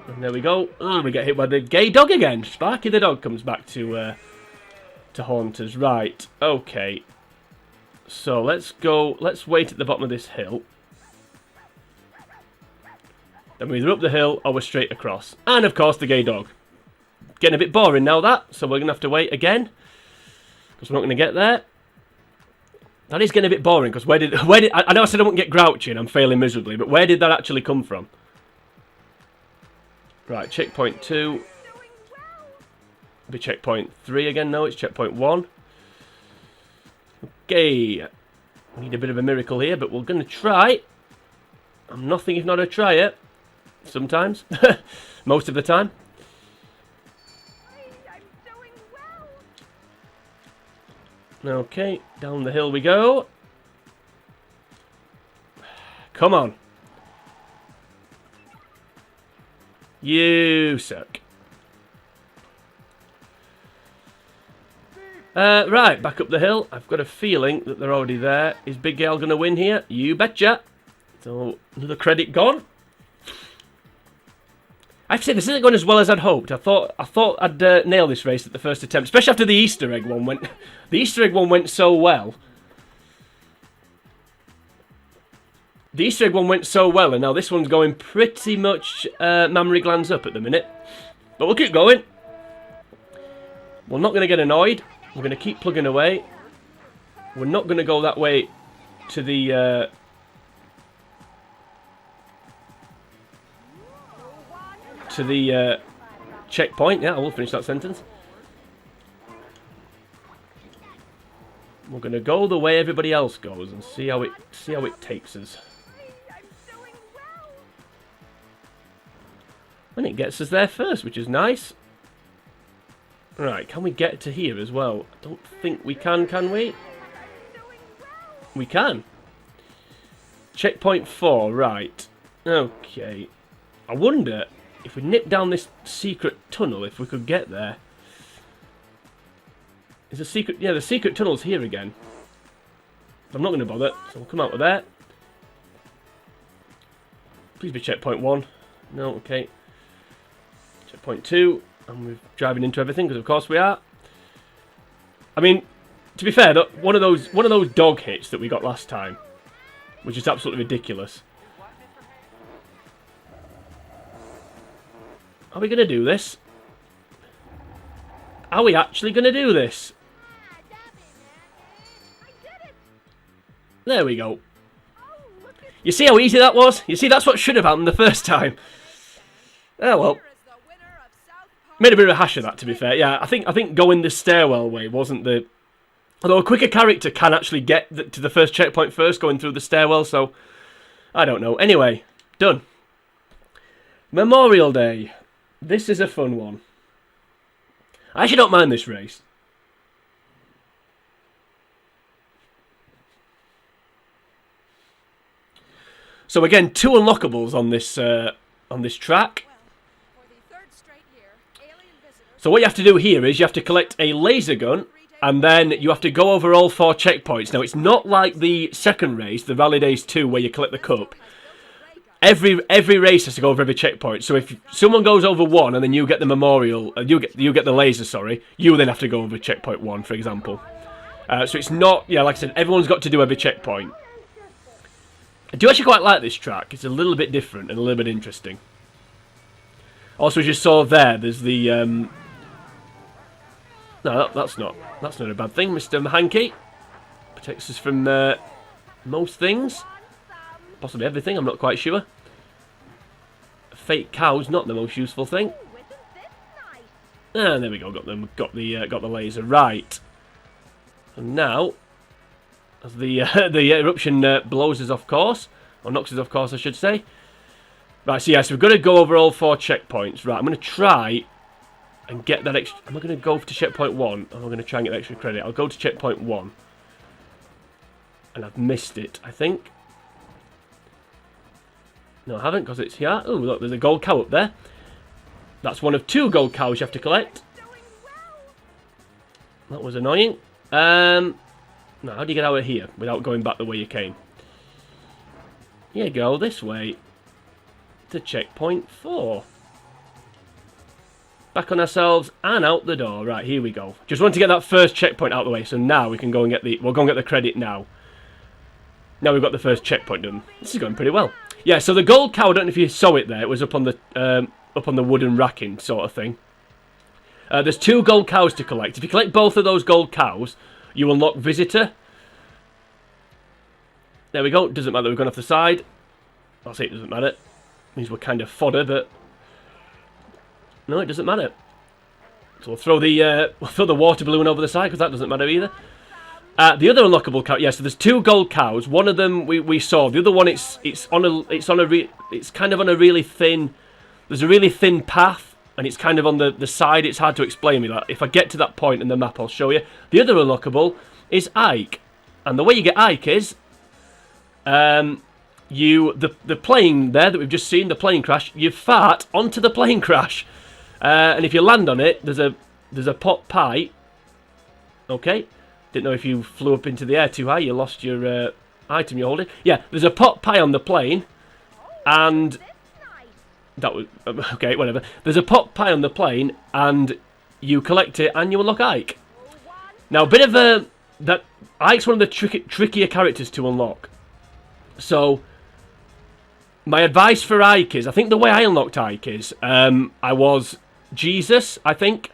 And there we go. Oh, we get hit by the gay dog again. Sparky the dog comes back to haunt us. Right. Okay. So let's go. Let's wait at the bottom of this hill. Then we're either up the hill or we're straight across. And of course the gay dog. Getting a bit boring now that. So we're going to have to wait again. Because we're not going to get there. That is getting a bit boring. Because where did I know I said I wouldn't get grouchy and I'm failing miserably. But where did that actually come from? Right, checkpoint 2. Be checkpoint 3 again. No, it's checkpoint 1. Okay. We need a bit of a miracle here, but we're going to try. I'm nothing if not a tryer. Sometimes. Most of the time. I'm doing well. Okay, down the hill we go. Come on. You suck. Right, back up the hill. I've got a feeling that they're already there. Is Big Gal going to win here? You betcha. So, another credit gone. I have to say, this isn't going as well as I'd hoped. I thought I'd nail this race at the first attempt, especially after the Easter egg one went. The Easter egg one went so well. The Easter egg one went so well, and now this one's going pretty much mammary glands up at the minute. But we'll keep going. We're not going to get annoyed. We're going to keep plugging away. We're not going to go that way to the checkpoint. Yeah, I will finish that sentence. We're going to go the way everybody else goes and see how it takes us. I'm doing well. And it gets us there first, which is nice. Right, can we get to here as well? I don't think we can we? We can. Checkpoint 4, right. Okay. I wonder if we nip down this secret tunnel, if we could get there. Is a secret... Yeah, the secret tunnel's here again. I'm not going to bother, so we'll come out of there. Please be checkpoint 1. No, okay. Checkpoint 2. And we're driving into everything, because of course we are. I mean, to be fair, one of those dog hits that we got last time was just absolutely ridiculous. Are we going to do this? Are we actually going to do this? There we go. You see how easy that was? You see, that's what should have happened the first time. Oh well. Made a bit of a hash of that, to be fair. Yeah, I think going the stairwell way wasn't the... Although a quicker character can actually get to the first checkpoint first, going through the stairwell, so... I don't know. Anyway, done. Memorial Day. This is a fun one. I actually don't mind this race. So again, 2 unlockables on this track. So what you have to do here is you have to collect a laser gun And then you have to go over all 4 checkpoints. Now, it's not like the second race, the Rally Days 2, where you collect the cup. Every race has to go over every checkpoint. So if someone goes over 1 and then you get the memorial, you get the laser, sorry, you then have to go over checkpoint 1, for example. So it's not, yeah, like I said, everyone's got to do every checkpoint. I do actually quite like this track. It's a little bit different and a little bit interesting. Also, as you saw there, there's the... No, that's not a bad thing. Mr. Mahankey protects us from most things, possibly everything. I'm not quite sure. Fake cow's not the most useful thing. And there we go. Got the laser right. And now, as the the eruption blows us off course, or knocks us off course, I should say. Right. So yes, we've got to go over all 4 checkpoints. Right. I'm going to try and get that extra... Am I going to go to checkpoint 1? Or am I going to try and get extra credit? I'll go to checkpoint 1. And I've missed it, I think. No, I haven't, because it's here. Oh, look, there's a gold cow up there. That's one of 2 gold cows you have to collect. That was annoying. Now, how do you get out of here without going back the way you came? You go this way to checkpoint 4. Back on ourselves and out the door. Right, here we go. Just want to get that first checkpoint out of the way, so now we can go and get the... We'll go and get the credit now. Now we've got the first checkpoint done. This is going pretty well. Yeah, so the gold cow, I don't know if you saw it there. It was up on the wooden racking sort of thing. There's 2 gold cows to collect. If you collect both of those gold cows, you unlock Visitor. There we go. Doesn't matter, we've gone off the side. I'll say it doesn't matter. Means we're kind of fodder, but... No, it doesn't matter. So we'll throw the water balloon over the side, because that doesn't matter either. The other unlockable cow, yeah. So there's 2 gold cows. One of them we saw. The other one, it's kind of on a really thin. There's a really thin path, and it's kind of on the side. It's hard to explain me that. If I get to that point in the map, I'll show you. The other unlockable is Ike, and the way you get Ike is, the plane there that we've just seen, the plane crash. You fart onto the plane crash. And if you land on it, there's a pot pie. Okay, didn't know if you flew up into the air too high, you lost your item you're holding. Yeah, there's a pot pie on the plane, and that was okay. Whatever. There's a pot pie on the plane, and you collect it, and you unlock Ike. Now, a bit of that Ike's one of the trickier characters to unlock. So, my advice for Ike is, I think the way I unlocked Ike is, I was Jesus, I think.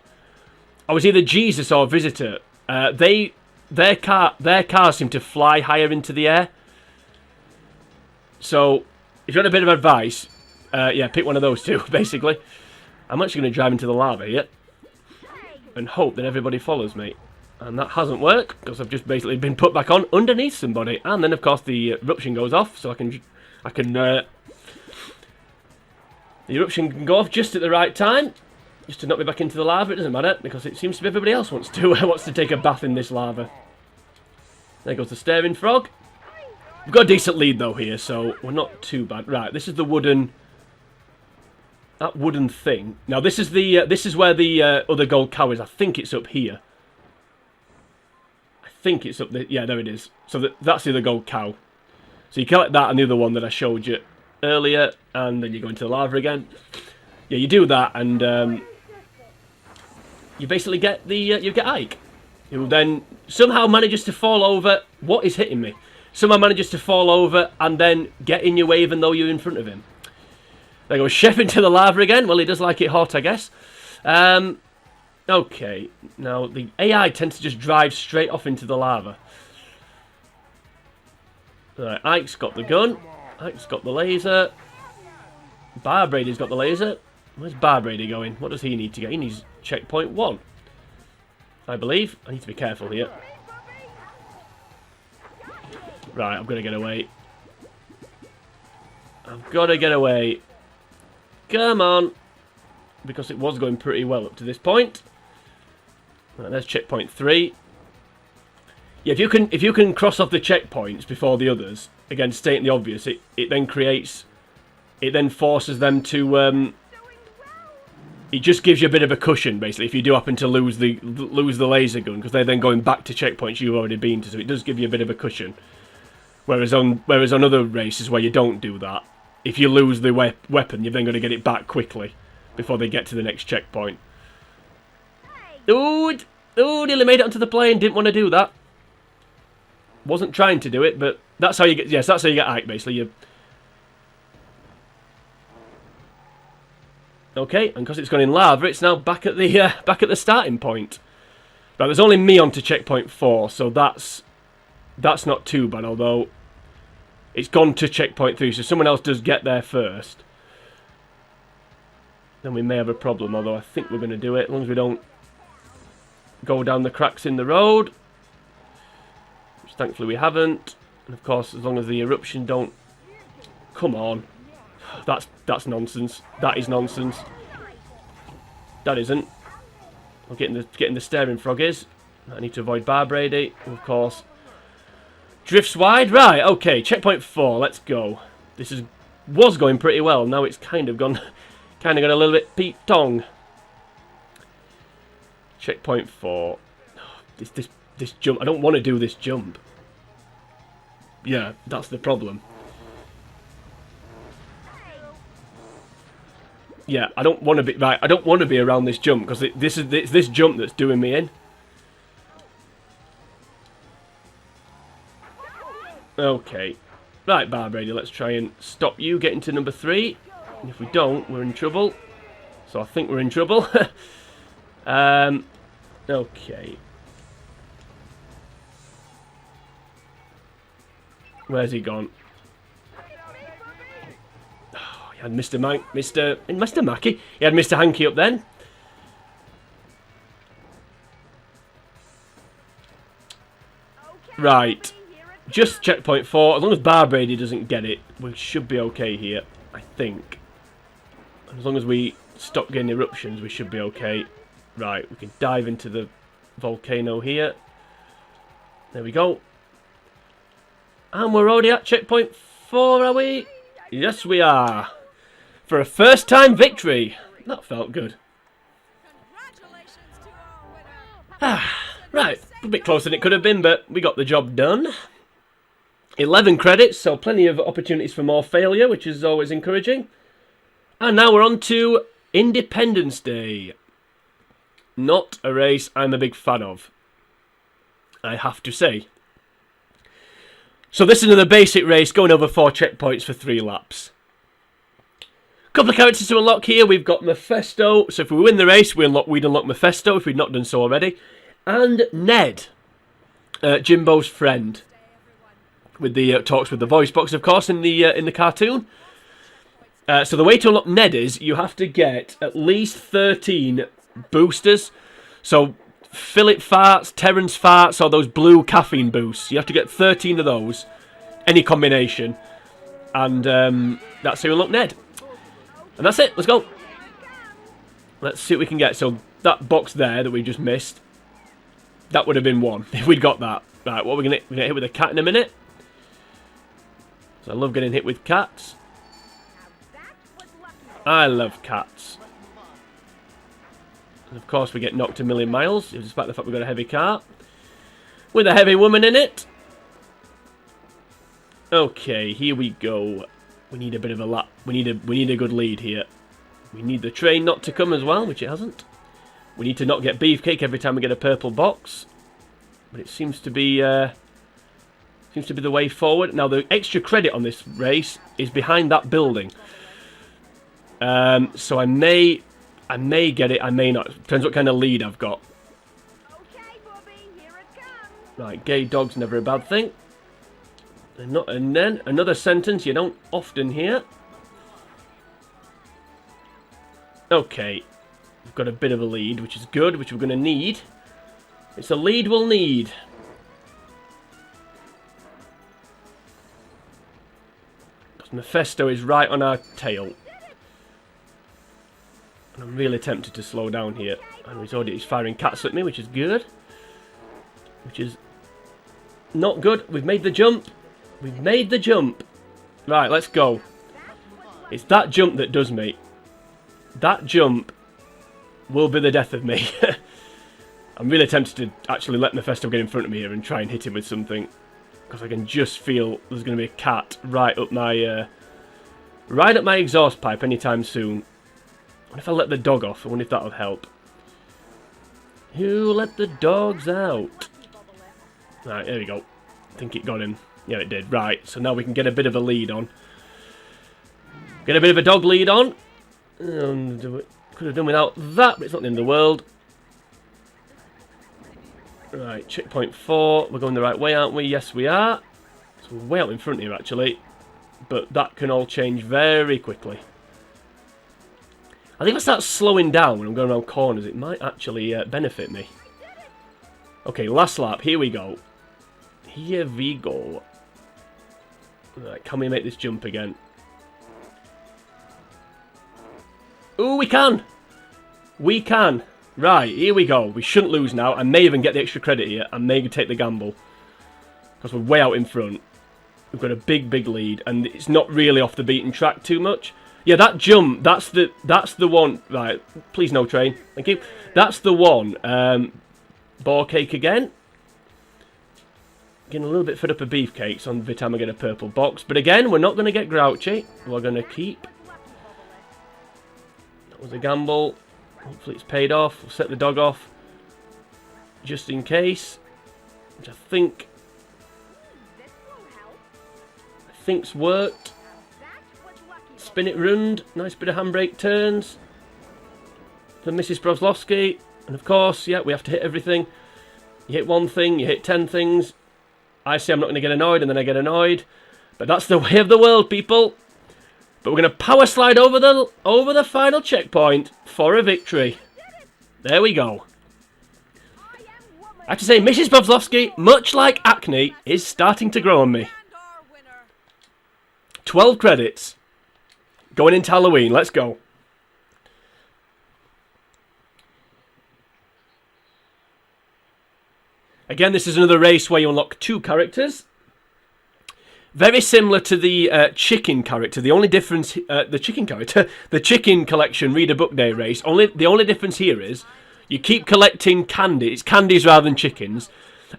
I was either Jesus or Visitor. Their cars seem to fly higher into the air. So, if you want a bit of advice, yeah, pick one of those 2, basically. I'm actually going to drive into the lava here and hope that everybody follows me. And that hasn't worked, because I've just basically been put back on underneath somebody. And then, of course, the eruption goes off, so I can the eruption can go off just at the right time, just to knock me back into the lava. It doesn't matter, because it seems to be everybody else wants to take a bath in this lava. There goes the staring frog. We've got a decent lead though here, so we're not too bad. Right, this is the wooden... That wooden thing. Now this is where the other gold cow is. I think it's up here. I think it's up there. Yeah, there it is. So that's the other gold cow. So you collect that and the other one that I showed you earlier, and then you go into the lava again. Yeah, you do that, and you basically get you get Ike, who then somehow manages to fall over. What is hitting me? Somehow manages to fall over and then get in your way, even though you're in front of him. There goes Chef into the lava again. Well, he does like it hot, I guess. Okay, now the AI tends to just drive straight off into the lava. Right, Ike's got the gun. Ike's got the laser. Barbrady's got the laser. Where's Barbrady going? What does he need to get? He needs checkpoint 1, I believe. I need to be careful here. Right, I've got to get away. I've got to get away. Come on. Because it was going pretty well up to this point. Right, there's checkpoint 3. Yeah, if you can cross off the checkpoints before the others, again stating the obvious, it then forces them to it just gives you a bit of a cushion, basically, if you do happen to lose the laser gun, because they're then going back to checkpoints you've already been to, so it does give you a bit of a cushion. Whereas on other races where you don't do that, if you lose the weapon, you're then going to get it back quickly before they get to the next checkpoint. Ooh, nearly made it onto the plane. Didn't want to do that. Wasn't trying to do it, but that's how you get. Yes, that's how you get Ike. Basically, okay, and because it's gone in lava, it's now back at the starting point. But there's only me onto checkpoint 4, so that's not too bad. Although it's gone to checkpoint 3, so someone else does get there first, then we may have a problem. Although I think we're going to do it as long as we don't go down the cracks in the road, which thankfully we haven't. And of course, as long as the eruption don't come on. That's nonsense. That is nonsense. That isn't. I'm getting the staring frog is. I need to avoid Bar Brady. Of course. Drifts wide. Right, okay. Checkpoint 4. Let's go. This was going pretty well. Now it's kind of gone a little bit Pete Tong. Checkpoint 4. This jump. I don't want to do this jump. Yeah, that's the problem. Yeah, I don't want to be right. I don't want to be around this jump because it's this jump that's doing me in. Okay, right, Bar Brady. Let's try and stop you getting to number 3. And if we don't, we're in trouble. So I think we're in trouble. Okay. Where's he gone? He had Mr. Mackey. He had Mr. Hanky up then. Right. Just checkpoint 4. As long as Bar Brady doesn't get it, we should be okay here, I think. As long as we stop getting eruptions, we should be okay. Right, we can dive into the volcano here. There we go. And we're already at checkpoint 4, are we? Yes, we are. For a first-time victory. That felt good. Congratulations to our winner. Right, a bit closer than it could have been, but we got the job done. 11 credits, so plenty of opportunities for more failure, which is always encouraging. And now we're on to Independence Day. Not a race I'm a big fan of, I have to say. So this is another basic race, going over 4 checkpoints for 3 laps. Couple of characters to unlock here. We've got Mephisto. So if we win the race, we'd unlock Mephisto if we'd not done so already. And Ned, Jimbo's friend, with the talks with the voice box, of course, in the cartoon. So the way to unlock Ned is you have to get at least 13 boosters. So Philip farts, Terrence farts, or those blue caffeine boosts. You have to get 13 of those, any combination, and that's how you unlock Ned. And that's it. Let's go. Let's see what we can get. So that box there that we just missed, that would have been 1 if we'd got that. Right, what we're gonna hit with a cat in a minute. So I love getting hit with cats. I love cats. And of course we get knocked a million miles, despite the fact we've got a heavy car with a heavy woman in it. Okay, here we go. We need a bit of a lap. We need a good lead here. We need the train not to come as well, which it hasn't. We need to not get beefcake every time we get a purple box. But it seems to be the way forward. Now the extra credit on this race is behind that building. So I may get it, I may not. Depends what kind of lead I've got. Okay, Bobby, here it comes. Right, gay dog's never a bad thing. And then another sentence you don't often hear. Okay, we've got a bit of a lead, which is good, which we're going to need. It's a lead we'll need. Because Mephisto is right on our tail. And I'm really tempted to slow down here. And he's firing cats at me, which is good. Which is not good. We've made the jump. We've made the jump. Right, let's go. It's that jump that does me. That jump will be the death of me. I'm really tempted to actually let Mephisto get in front of me here and try and hit him with something. Because I can just feel there's going to be a cat right up my exhaust pipe anytime soon. What if I let the dog off? I wonder if that'll help. Who let the dogs out? Right, there we go. I think it got him. Yeah, it did. Right, so now we can get a bit of a lead on. Get a bit of a dog lead on. Could have done without that, but it's not the end of the world. Right, checkpoint 4. We're going the right way, aren't we? Yes, we are. So we're way out in front here, actually. But that can all change very quickly. I think if I start slowing down when I'm going around corners, it might actually benefit me. Okay, last lap. Here we go. Here we go. Right, can we make this jump again? Ooh, we can! We can! Right, here we go. We shouldn't lose now. I may even get the extra credit here. I may take the gamble. Because we're way out in front. We've got a big, big lead. And it's not really off the beaten track too much. Yeah, that jump, that's the one. Right, please no train. Thank you. That's the one. Boar cake again. Getting a little bit fed up of beefcakes on the time I get a purple box. But again, we're not going to get grouchy. We're going to keep. That was a gamble. Hopefully it's paid off. We'll set the dog off. Just in case. Which I think's worked. Spin it round. Nice bit of handbrake turns. For Mrs. Broslowski. And of course, yeah, we have to hit everything. You hit one thing, you hit 10 things. I say I'm not going to get annoyed, and then I get annoyed. But that's the way of the world, people. But we're going to power slide over the final checkpoint for a victory. There we go. I have to say, Mrs. Broslowski, much like acne, is starting to grow on me. 12 credits. Going into Halloween. Let's go. Again, this is another race where you unlock 2 characters. Very similar to the chicken character. The only difference, the chicken collection read a book day race. The only difference here is you keep collecting candy. It's candies rather than chickens,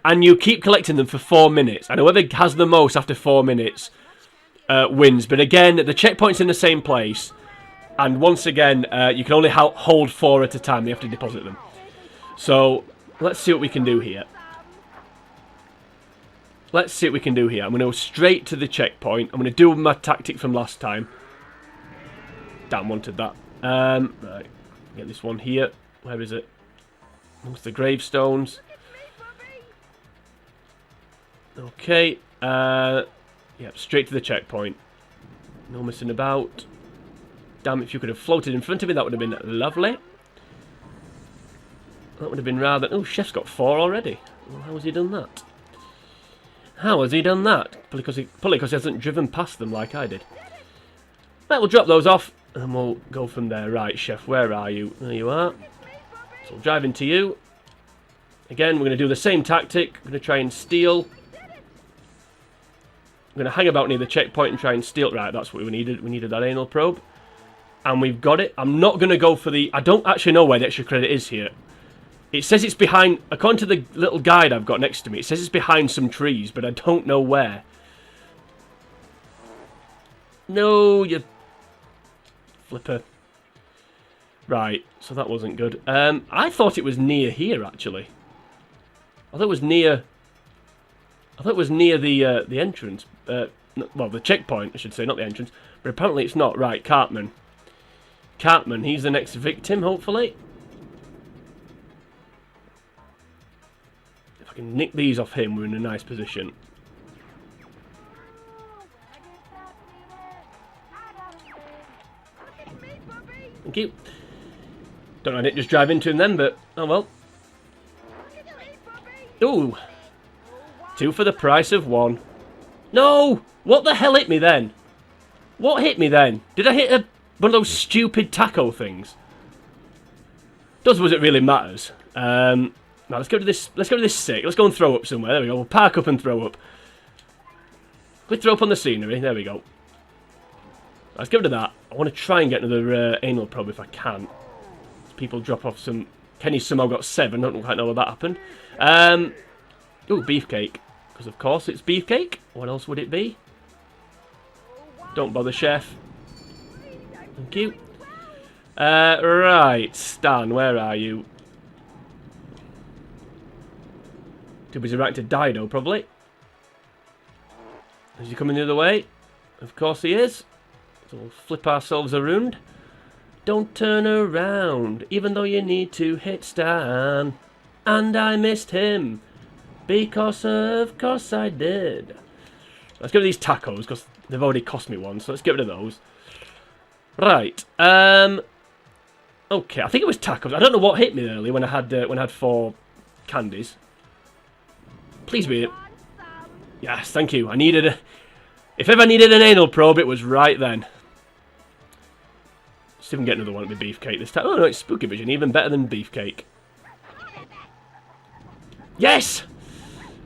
and you keep collecting them for 4 minutes. And whoever has the most after 4 minutes wins. But again, the checkpoint's in the same place, and once again, you can only hold 4 at a time. You have to deposit them. So let's see what we can do here. Let's see what we can do here. I'm going to go straight to the checkpoint. I'm going to do my tactic from last time. Damn, wanted that. Right, get this one here. Where is it? Amongst the gravestones. Okay. Yep, straight to the checkpoint. No messing about. Damn, if you could have floated in front of me, that would have been lovely. That would have been rather... Oh, Chef's got 4 already. Well, how has he done that? How has he done that? Probably because he hasn't driven past them like I did. Right, we'll drop those off, and we'll go from there. Right, Chef, where are you? There you are. So we'll drive into you. Again, we're going to do the same tactic. We're going to try and steal. We're going to hang about near the checkpoint and try and steal. Right, that's what we needed. We needed that anal probe. And we've got it. I'm not going to go for the... I don't actually know where the extra credit is here. It says it's behind, according to the little guide I've got next to me, it says it's behind some trees, but I don't know where. No, you flipper. Right, so that wasn't good. I thought it was near here, actually. I thought it was near the entrance. Well, the checkpoint, I should say, not the entrance. But apparently it's not. Right, Cartman. Cartman, he's the next victim, hopefully. Can nick these off him, we're in a nice position. Thank you. Don't know, I didn't just drive into him then, but oh well. Ooh. 2 for the price of 1. No! What the hell hit me then? What hit me then? Did I hit one of those stupid taco things? Does it really matters? Now let's go to this. Let's go to this sick. Let's go and throw up somewhere. There we go. We'll park up and throw up. Click throw up on the scenery. There we go. Let's go to that. I want to try and get another anal probe if I can. It's people drop off some... Kenny somehow got 7. I don't quite know how that happened. Ooh, beefcake. Because of course it's beefcake. What else would it be? Don't bother, chef. Thank you. Right, Stan, where are you? Too busy right to Dido, probably. Is he coming the other way? Of course he is. So we'll flip ourselves around. Don't turn around, even though you need to hit Stan. And I missed him. Because of course I did. Let's get rid of these tacos, because they've already cost me one, so let's get rid of those. Right, okay, I think it was tacos. I don't know what hit me earlier when I had 4 candies. Please be it. Yes, thank you. I needed a... If ever I needed an anal probe, it was right then. See if we can get another one with beefcake this time. Oh no, it's Spooky Vision, even better than beefcake. Yes!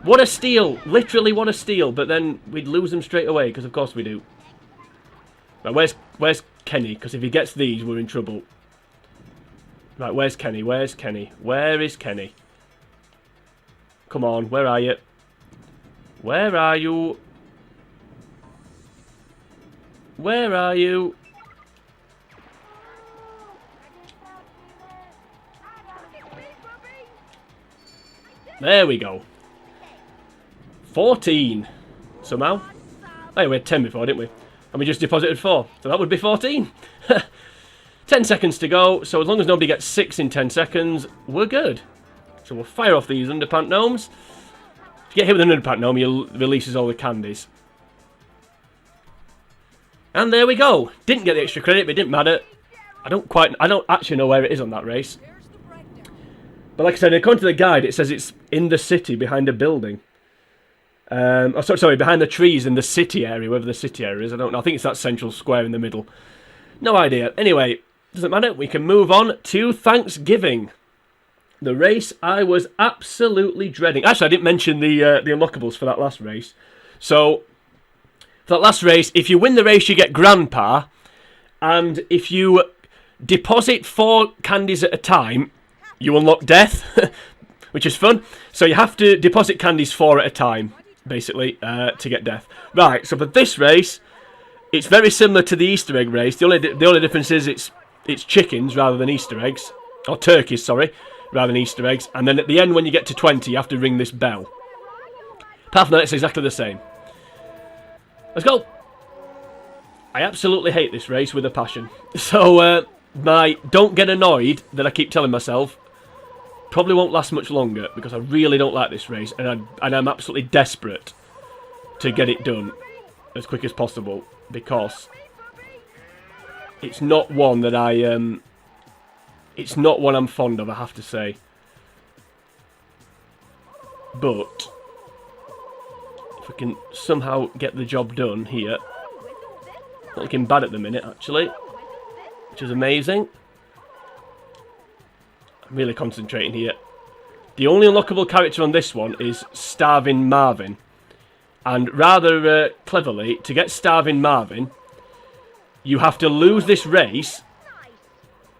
What a steal! Literally what a steal, but then we'd lose them straight away, because of course we do. Right, where's Kenny? Because if he gets these, we're in trouble. Right, where's Kenny? Where's Kenny? Where is Kenny? Come on, where are you? Where are you? Where are you? There we go. 14. Somehow. Hey, we had 10 before, didn't we? And we just deposited 4. So that would be 14. 10 seconds to go. So as long as nobody gets 6 in 10 seconds, we're good. So we'll fire off these underpant gnomes. If you get hit with an underpant gnome, he releases all the candies. And there we go. Didn't get the extra credit, but it didn't matter. I don't actually know where it is on that race. But like I said, according to the guide, it says it's in the city behind a building. Sorry, behind the trees in the city area, wherever the city area is. I don't know. I think it's that central square in the middle. No idea. Anyway, doesn't matter. We can move on to Thanksgiving. The race I was absolutely dreading. Actually, I didn't mention the unlockables for that last race. So, for that last race, if you win the race, you get Grandpa. And if you deposit 4 candies at a time, you unlock death, which is fun. So you have to deposit candies 4 at a time, basically, to get death. Right, so for this race, it's very similar to the Easter egg race. The only difference is it's chickens rather than Easter eggs. Or turkeys, sorry, rather than Easter eggs. And then at the end, when you get to 20, you have to ring this bell. Apart from that, it's exactly the same. Let's go. I absolutely hate this race with a passion. So, don't get annoyed that I keep telling myself, probably won't last much longer, because I really don't like this race, and I'm absolutely desperate to get it done as quick as possible, because it's not one that it's not one I'm fond of, I have to say. But if we can somehow get the job done here, not looking bad at the minute actually, which is amazing. I'm really concentrating here. The only unlockable character on this one is Starving Marvin. And rather cleverly, to get Starving Marvin, you have to lose this race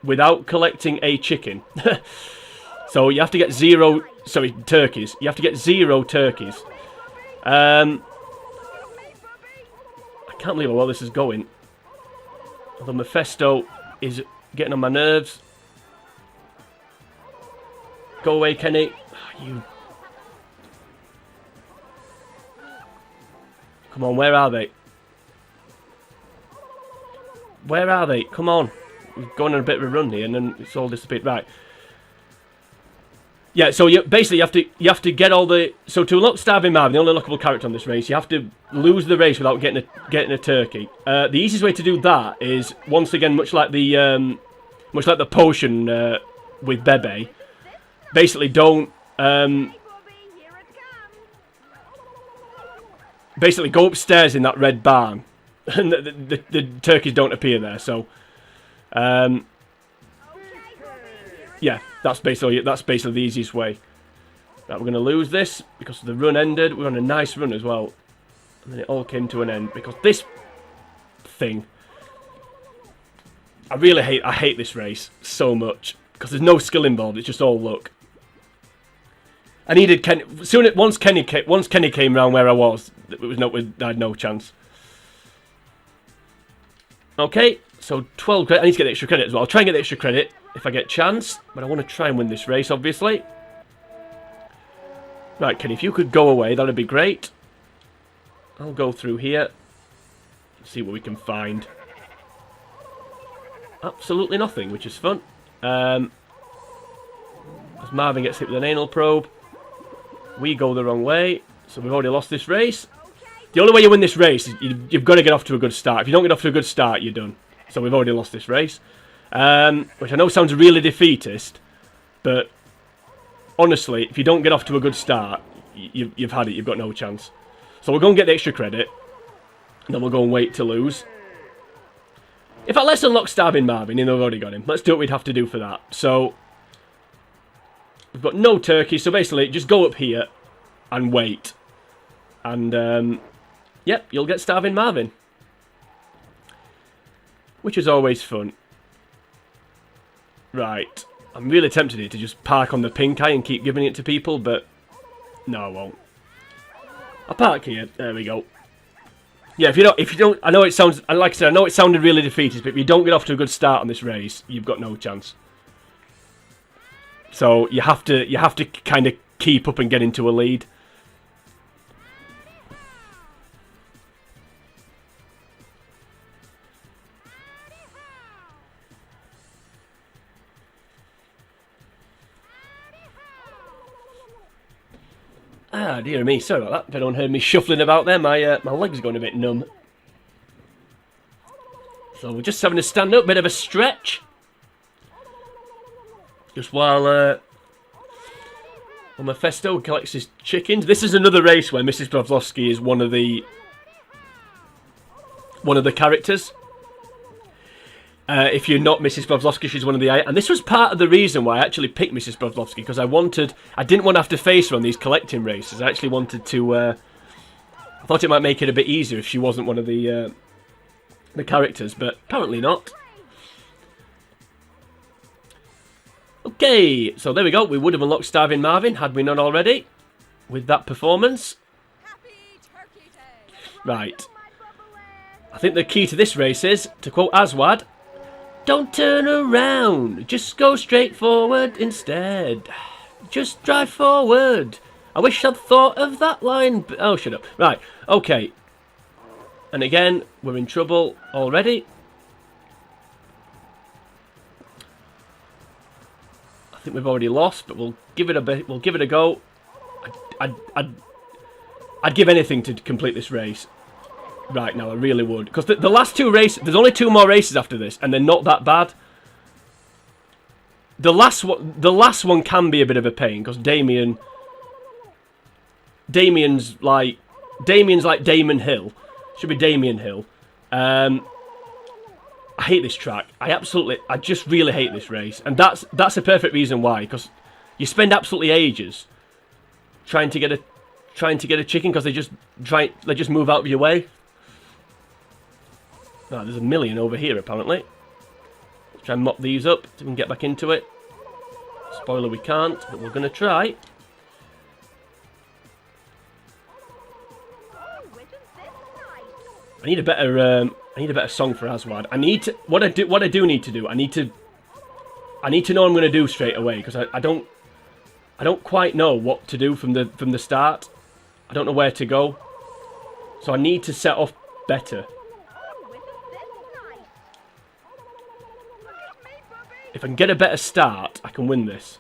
without collecting a chicken. So you have to get turkeys. You have to get 0 turkeys. I can't believe how well this is going. Although Mephisto is getting on my nerves. Go away, Kenny. You. Come on, where are they? Where are they? Come on. We're going on a bit of a run here, and then it's all disappeared. Right. Yeah, so you have to get all the... So to unlock Starving Marvin, the only unlockable character on this race, you have to lose the race without getting a turkey. The easiest way to do that is, once again, much like the potion with Bebe, basically don't... basically go upstairs in that red barn, and the turkeys don't appear there, so... yeah, that's basically the easiest way. Right, we're going to lose this because the run ended. We're on a nice run as well. And then it all came to an end because this thing... I hate this race so much. because there's no skill involved. It's just all luck. I needed Kenny. Once Kenny came round where I was, I had no chance. Okay, so 12 credit. I need to get the extra credit as well. I'll try and get the extra credit if I get a chance, but I want to try and win this race, obviously. Right, Kenny, if you could go away, that'd be great. I'll go through here. See what we can find. Absolutely nothing, which is fun. As Marvin gets hit with an anal probe, we go the wrong way, so we've already lost this race. The only way you win this race is you've got to get off to a good start. If you don't get off to a good start, you're done. So we've already lost this race. Which I know sounds really defeatist, but honestly, if you don't get off to a good start, you've had it. You've got no chance. So we'll go and get the extra credit, and then we'll go and wait to lose. In fact, let's unlock Starving Marvin, even though we've already got him. Let's do what we'd have to do for that. So we've got no turkey, so basically just go up here and wait. And, yep, you'll get Starving Marvin. Which is always fun. Right. I'm really tempted here to just park on the pink eye and keep giving it to people, but no, I won't. I'll park here. There we go. Yeah, if you don't, I know it sounds, like I said, I know it sounded really defeatist, but if you don't get off to a good start on this race, you've got no chance. So you have to kind of keep up and get into a lead. Ah, dear me, sorry about that. If anyone heard me shuffling about there, my legs are going a bit numb. So we're just having to stand up, bit of a stretch. Just while Mephisto collects his chickens. This is another race where Mrs. Pavlovsky is one of the characters. If you're not Mrs. Pavlovsky, she's one of the... And this was part of the reason why I actually picked Mrs. Pavlovsky, because I didn't want to have to face her on these collecting races. I actually wanted to... I thought it might make it a bit easier if she wasn't one of the characters, but apparently not. Okay, so there we go. We would have unlocked Starving Marvin, had we not already, with that performance. Happy Turkey Day. Right. I think the key to this race is, to quote Aswad, don't turn around, just go straight forward instead. Just drive forward. I wish I'd thought of that line. Oh, shut up. Right, okay. And again, we're in trouble already. I think we've already lost, but we'll give it a bit. We'll give it a go. I'd give anything to complete this race. Right now, I really would, because the last two races, there's only two more races after this, and they're not that bad. The last one can be a bit of a pain, because Damien's like Damon Hill, should be Damien Hill. I hate this track. I just really hate this race, and that's a perfect reason why, because you spend absolutely ages trying to get a chicken, because they just move out of your way. Oh, there's a million over here, apparently. Let's try and mop these up so we can get back into it. Spoiler, we can't, but we're going to try. I need a better song for Aswad. What I do need to do. I need to know what I'm going to do straight away, because I don't quite know what to do from the start. I don't know where to go, so I need to set off better. If I can get a better start, I can win this.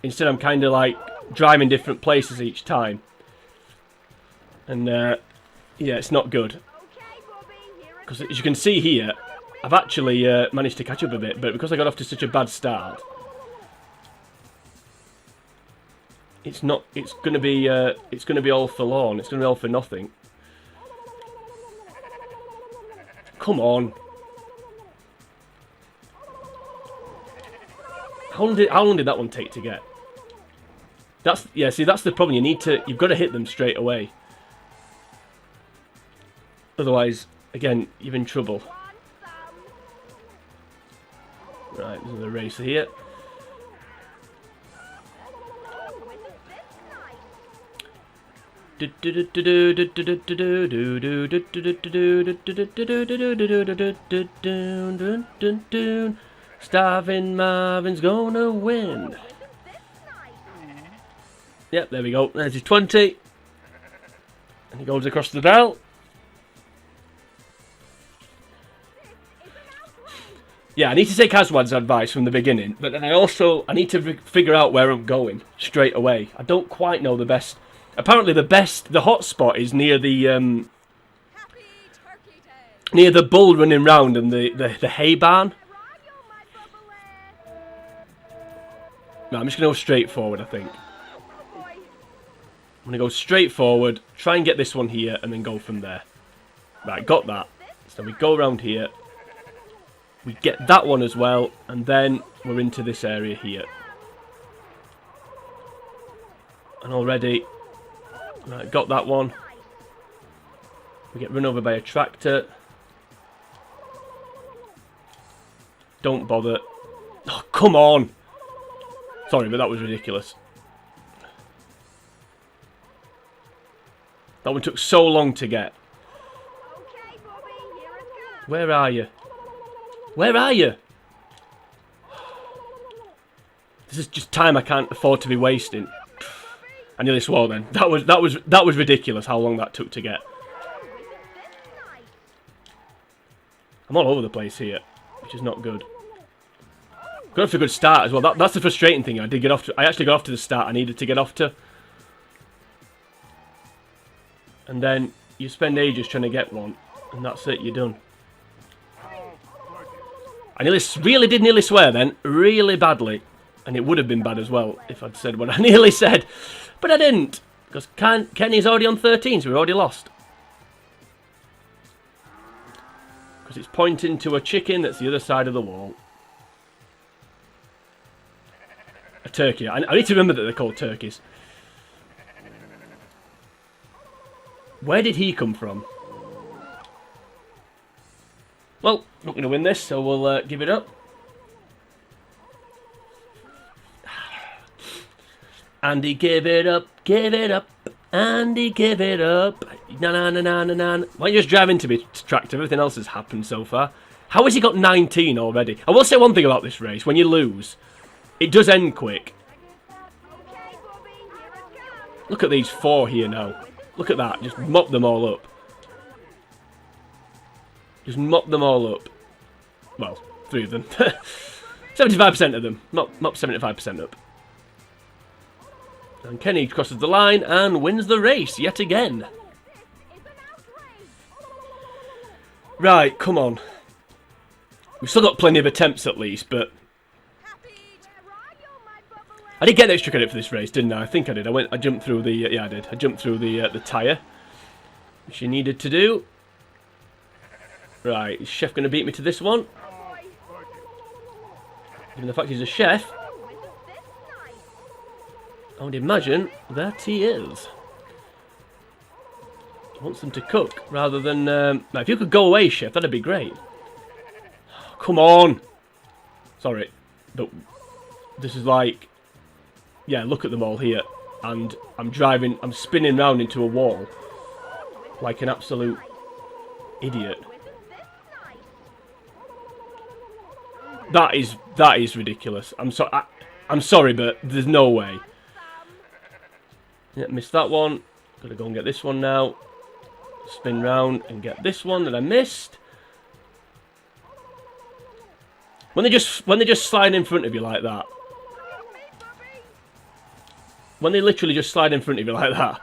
Instead, I'm kind of like driving different places each time. And, yeah, it's not good. Because as you can see here, I've actually managed to catch up a bit, but because I got off to such a bad start, it's going to be all forlorn. It's going to be all for nothing. Come on. How long did that one take to get? See, that's the problem. You've got to hit them straight away. Otherwise, again, you're in trouble. Right, there's another racer here. Starving Marvin's gonna win. Yep, there we go. There's his 20. And he goes across the dial. Yeah, I need to take Aswad's advice from the beginning, but then I need to figure out where I'm going straight away. I don't quite know the best. Apparently the hot spot is near the Happy Turkey Day. near the bull running round and the hay barn. No, I'm just gonna go straight forward, I think. I'm gonna go straight forward, try and get this one here, and then go from there. Right, got that. So we go around here. We get that one as well, and then we're into this area here. And already, right, got that one. We get run over by a tractor. Don't bother. Oh, come on! Sorry, but that was ridiculous. That one took so long to get. Okay, Bobby, here it comes. Where are you? Where are you? This is just time I can't afford to be wasting. I nearly swore then. That was ridiculous how long that took to get. I'm all over the place here, which is not good. Got off to a good start as well. That's the frustrating thing. I actually got off to the start I needed to get off to. And then you spend ages trying to get one, and that's it, you're done. I really did nearly swear then, really badly. And it would have been bad as well if I'd said what I nearly said. But I didn't, because Kenny's already on 13, so we're already lost. Because it's pointing to a chicken that's the other side of the wall. A turkey. I need to remember that they're called turkeys. Where did he come from? Well, not going to win this, so we'll give it up. Andy, give it up, Andy, give it up. Na na na na na na. Why don't you just drive into me, tractor? Everything else has happened so far. How has he got 19 already? I will say one thing about this race. When you lose, it does end quick. Okay, Bobby, here it comes. Look at these 4 here now. Look at that. Just mop them all up. Just mop them all up. Well, 3 of them. 75% of them. Mop 75% up. And Kenny crosses the line and wins the race yet again. Right, come on. We've still got plenty of attempts at least, but I did get extra credit for this race, didn't I? I think I did. I jumped through the yeah, I did. I jumped through the tyre, which you needed to do. Right, is Chef going to beat me to this one? Given the fact he's a chef, I would imagine that he is. He wants them to cook rather than... now, if you could go away, Chef, that'd be great. Come on! Sorry, but this is like... Yeah, look at them all here. And I'm spinning round into a wall. Like an absolute idiot. That is ridiculous. I'm sorry, but there's no way. Yeah, missed that one. Gotta go and get this one now. Spin round and get this one that I missed. When they just slide in front of you like that. When they literally just slide in front of you like that.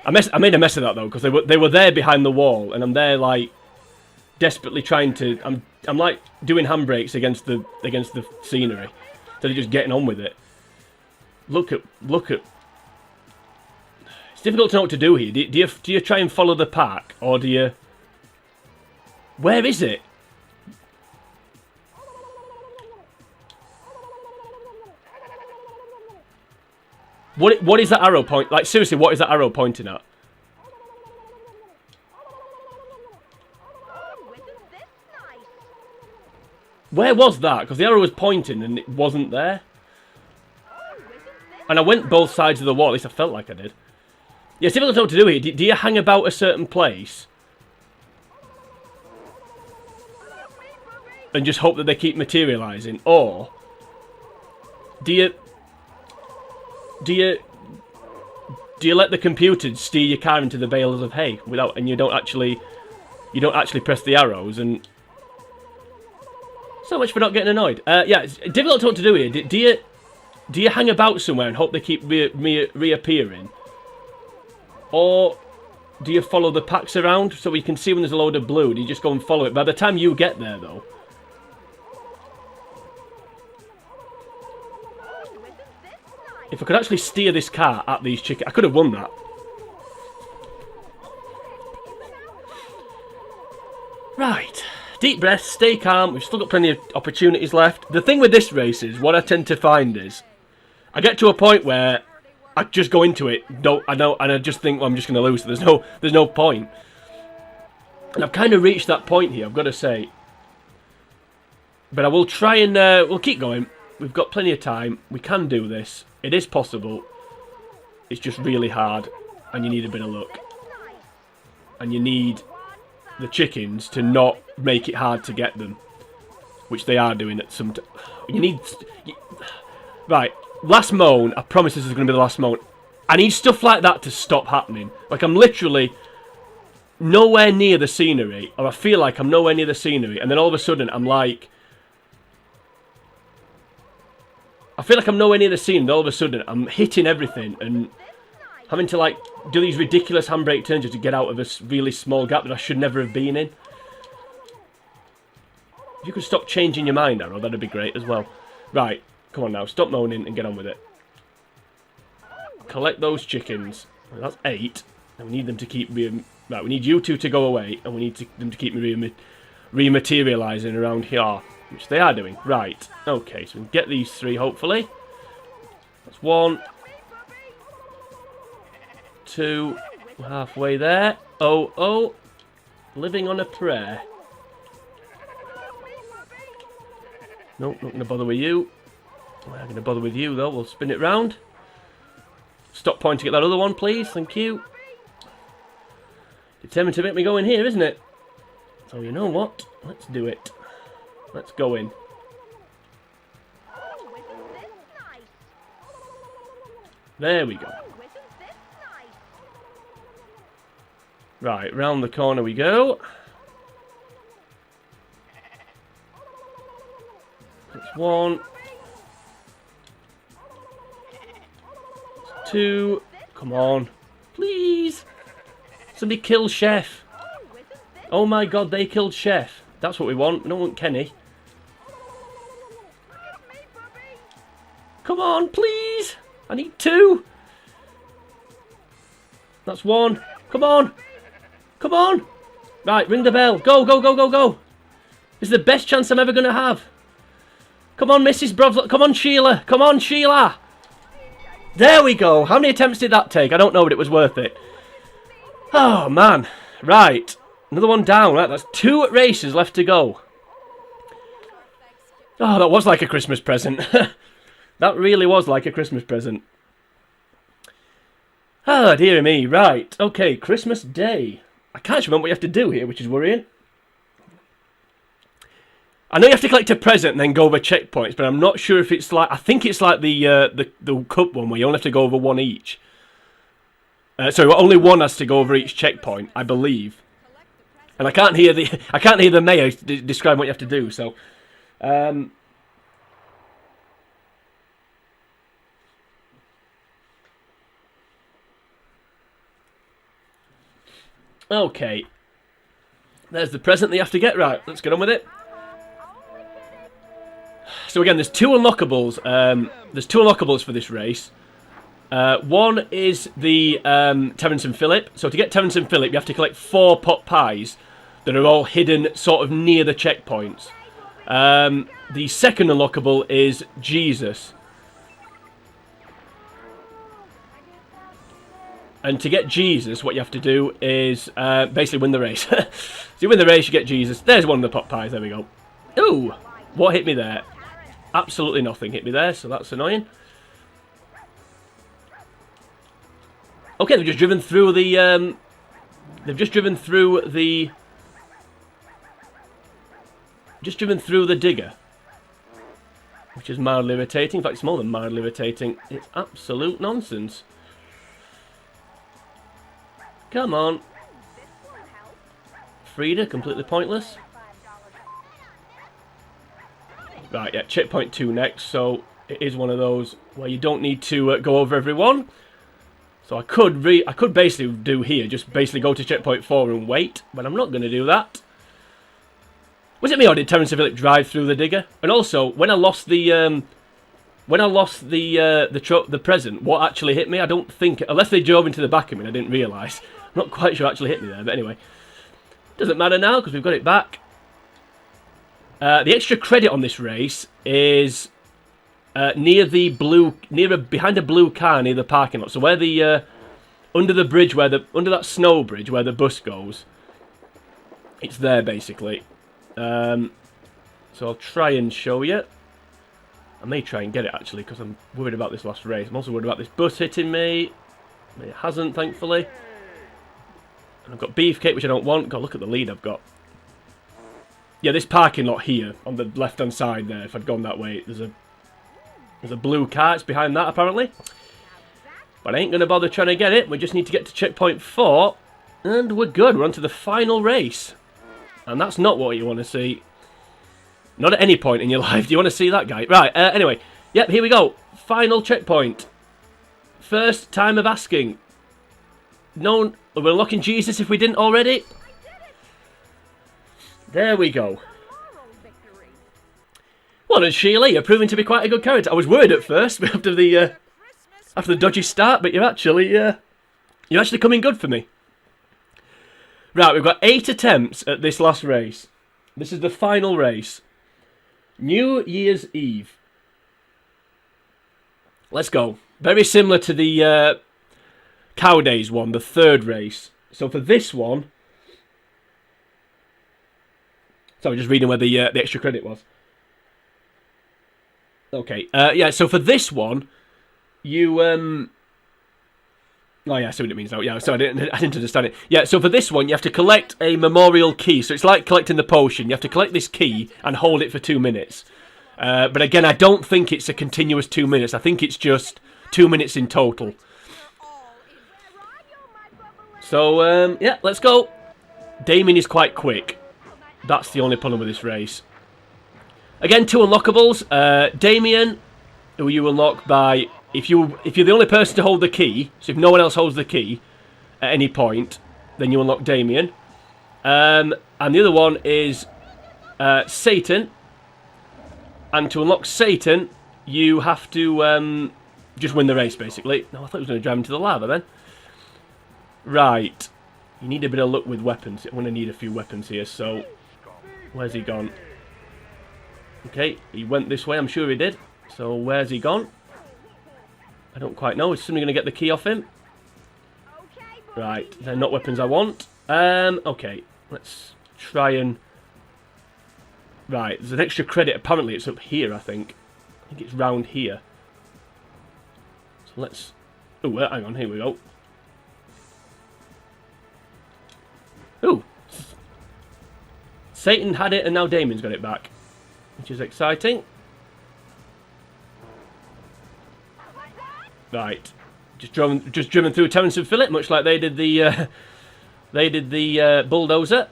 I made a mess of that though, because they were there behind the wall, and I'm there like desperately trying to. I'm like doing handbrakes against the scenery, instead of just getting on with it. Look at. It's difficult to know what to do here. Do you try and follow the pack, or do you? Where is it? What is that arrow point? Like seriously, what is that arrow pointing at? Where was that? Because the arrow was pointing and it wasn't there. And I went both sides of the wall. At least I felt like I did. Yeah, it's difficult to know what to do here. Do you hang about a certain place and just hope that they keep materialising? Or do you let the computer steer your car into the bales of hay without, and you don't actually press the arrows? And so much for not getting annoyed. Yeah, it's difficult to know what to do here. Do you hang about somewhere and hope they keep reappearing? Or do you follow the packs around so you can see when there's a load of blue? Do you just go and follow it? By the time you get there, though... If I could actually steer this car at these chickens, I could have won that. Right. Deep breaths, stay calm. We've still got plenty of opportunities left. The thing with this race is, what I tend to find is, I get to a point where I just go into it. I know, and I just think, well, I'm just going to lose. So there's no point. And I've kind of reached that point here, I've got to say. But I will try and we'll keep going. We've got plenty of time. We can do this. It is possible. It's just really hard, and you need a bit of luck. And you need the chickens to not make it hard to get them, which they are doing at some. Right, last moan. I promise this is going to be the last moan. I need stuff like that to stop happening. Like, I'm literally nowhere near the scenery, or I feel like I'm nowhere near the scenery, and then all of a sudden I'm like, I feel like I'm nowhere near the scene, and all of a sudden I'm hitting everything and having to, like, do these ridiculous handbrake turns just to get out of a really small gap that I should never have been in. If you could stop changing your mind, Arrow, that'd be great as well. Right, come on now, stop moaning and get on with it. Collect those chickens. Well, that's 8. And we need them to keep... Right, we need you two to go away, and we need them to keep rematerialising around here. Which they are doing. Right. Okay, so we can get these 3, hopefully. That's 1. 2. We're halfway there. Oh. Living on a prayer. Nope, not going to bother with you. We're not going to bother with you, though. We'll spin it round. Stop pointing at that other one, please. Thank you. Determined to make me go in here, isn't it? So you know what? Let's do it. Let's go in. There we go. Right, round the corner we go. That's 1. 2. Come on. Please. Somebody kill Chef. Oh my god, they killed Chef. That's what we want. We don't want Kenny. Come on, please. I need 2. That's 1. Come on. Come on. Right, ring the bell. Go. This is the best chance I'm ever going to have. Come on, Mrs. Brovlo. Come on, Sheila. Come on, Sheila. There we go. How many attempts did that take? I don't know, but it was worth it. Oh, man. Right. Another one down. Right, that's 2 races left to go. Oh, that was like a Christmas present. That really was like a Christmas present. Ah, oh, dear me. Right. Okay, Christmas Day. I can't remember what you have to do here, which is worrying. I know you have to collect a present and then go over checkpoints, but I'm not sure if it's like... I think it's like the cup one where you only have to go over 1 each. Sorry, only 1 has to go over each checkpoint, I believe. And I can't hear the mayor describe what you have to do, so... Okay. There's the present that you have to get. Right, let's get on with it. So again, there's 2 unlockables. There's 2 unlockables for this race. One is the Terence and Philip. So to get Terence and Philip, you have to collect 4 pot pies that are all hidden sort of near the checkpoints. The second unlockable is Jesus. And to get Jesus, what you have to do is basically win the race. So you win the race, you get Jesus. There's one of the pot pies. There we go. Ooh, What hit me there? Absolutely nothing hit me there, so that's annoying. Okay, they've just driven through the, Just driven through the digger. Which is mildly irritating. In fact, it's more than mildly irritating. It's absolute nonsense. Come on. Frida, completely pointless. Right, yeah, checkpoint 2 next, so it is one of those where you don't need to go over everyone. So I could basically do here, just basically go to checkpoint 4 and wait, but I'm not going to do that. Was it me or did Terence and Phillip drive through the digger? And also, when I lost the present, what actually hit me? I don't think, unless they drove into the back of me, I didn't realise. I'm not quite sure what actually hit me there, but anyway, doesn't matter now because we've got it back. The extra credit on this race is behind a blue car near the parking lot. So where the under the bridge, under that snow bridge where the bus goes, it's there basically. So I'll try and show you. I may try and get it actually because I'm worried about this last race. I'm also worried about this bus hitting me. It hasn't, thankfully. And I've got beefcake, which I don't want. God, look at the lead I've got. Yeah, this parking lot here on the left-hand side there. If I'd gone that way, there's a blue car. It's behind that apparently. But I ain't gonna bother trying to get it. We just need to get to checkpoint 4, and we're good. We're on to the final race, and that's not what you want to see. Not at any point in your life do you want to see that guy. Right. Anyway, yep. Here we go. Final checkpoint. First time of asking. No, we're unlocking Jesus if we didn't already. There we go. Well done, Sheila. You're proving to be quite a good character. I was worried at first after the dodgy start, but you're actually coming good for me. Right, we've got 8 attempts at this last race. This is the final race. New Year's Eve. Let's go. Very similar to the Cow Days one, the 3rd race. So for this one, sorry, just reading where the extra credit was. Okay, yeah. So for this one, you oh yeah, I see what it means now. Yeah, sorry, I didn't understand it. Yeah, so for this one, you have to collect a memorial key. So it's like collecting the potion. You have to collect this key and hold it for 2 minutes. But again, I don't think it's a continuous 2 minutes. I think it's just 2 minutes in total. So, yeah, let's go. Damien is quite quick. That's the only problem with this race. Again, 2 unlockables. Damien, who you unlock by... If you're the only person to hold the key, so if no one else holds the key at any point, then you unlock Damien. And the other one is Satan. And to unlock Satan, you have to just win the race, basically. No, I thought I was going to drive into the lava then. Right. You need a bit of luck with weapons. I'm going to need a few weapons here, so... Where's he gone? Okay, he went this way, I'm sure he did. So where's he gone? I don't quite know. Is somebody going to get the key off him? Right, they're not weapons I want. Okay, let's try and... Right, there's an extra credit. Apparently it's up here, I think. I think it's round here. So let's... Oh, hang on, here we go. Ooh. Satan had it and now Damien's got it back. Which is exciting. Right. Just driven through Terence and Phillip, much like they did the bulldozer.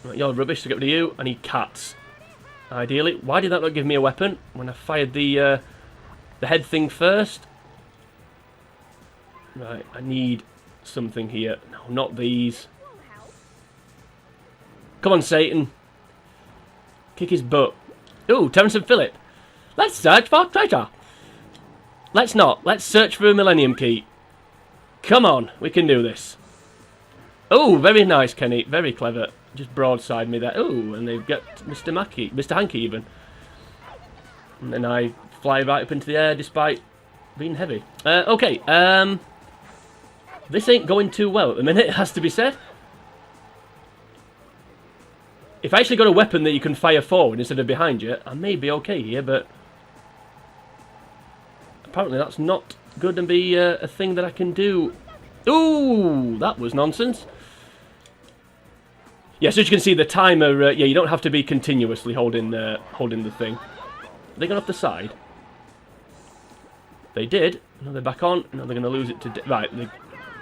Right, you're rubbish, so get rid of you. I need cats. Ideally. Why did that not give me a weapon when I fired the head thing first? Right, I need something here. No, not these. Come on, Satan. Kick his butt. Ooh, Terence and Phillip. Let's search for treasure. Let's not. Let's search for a Millennium Key. Come on, we can do this. Oh, very nice, Kenny. Very clever. Just broadside me there. Oh, and they've got Mr. Hankey even. And then I fly right up into the air despite being heavy. Okay, this ain't going too well at the minute, it has to be said. If I actually got a weapon that you can fire forward instead of behind you, I may be okay here, but apparently that's not going to be a thing that I can do. Ooh, that was nonsense. Yeah, so as you can see, the timer, yeah, you don't have to be continuously holding the thing. Are they going off the side? They did. Now they're back on. Now they're going to lose it to... Right,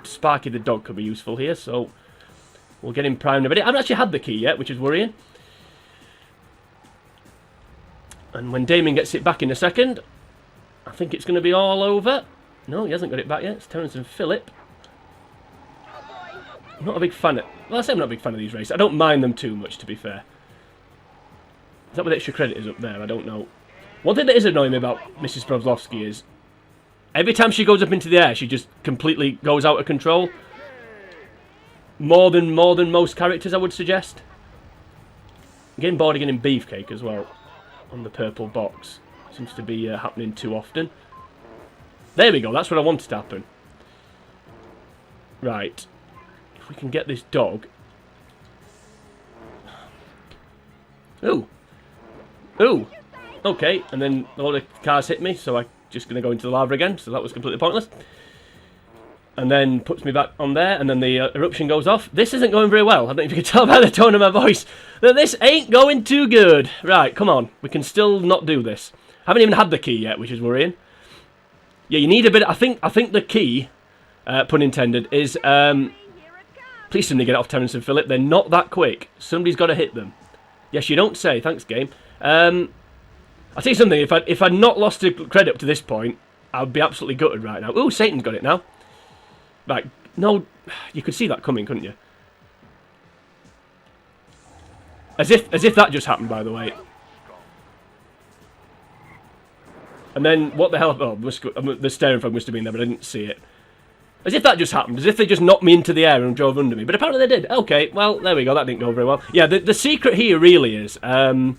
Sparky the dog could be useful here, so we'll get him primed a bit. I haven't actually had the key yet, which is worrying. And when Damien gets it back in a second, I think it's going to be all over. No, he hasn't got it back yet. It's Terence and Philip. I'm not a big fan of... Well, I say I'm not a big fan of these races. I don't mind them too much, to be fair. Is that where the extra credit is up there? I don't know. One thing that is annoying me about Mrs. Provlovsky is every time she goes up into the air, she just completely goes out of control. More than most characters, I would suggest. I'm getting bored of getting Beefcake as well on the purple box. Seems to be happening too often. There we go. That's what I wanted to happen. Right. If we can get this dog. Ooh. Ooh. Okay. And then all the cars hit me, so I'm just going to go into the lava again. So that was completely pointless. And then puts me back on there, and then the eruption goes off. This isn't going very well. I don't know if you can tell by the tone of my voice that this ain't going too good. Right, come on. We can still not do this. Haven't even had the key yet, which is worrying. Yeah, you need a bit... I think the key, pun intended, is... please somebody get it off Terence and Philip. They're not that quick. Somebody's got to hit them. Yes, you don't say. Thanks, game. I'll tell you something. If I'd not lost the credit up to this point, I'd be absolutely gutted right now. Ooh, Satan's got it now. Right, no, you could see that coming, couldn't you? As if that just happened, by the way. And then, what the hell? Oh, the staring frog must have been there, but I didn't see it. As if that just happened. As if they just knocked me into the air and drove under me. But apparently they did. Okay, well, there we go. That didn't go very well. Yeah, the secret here really is... well,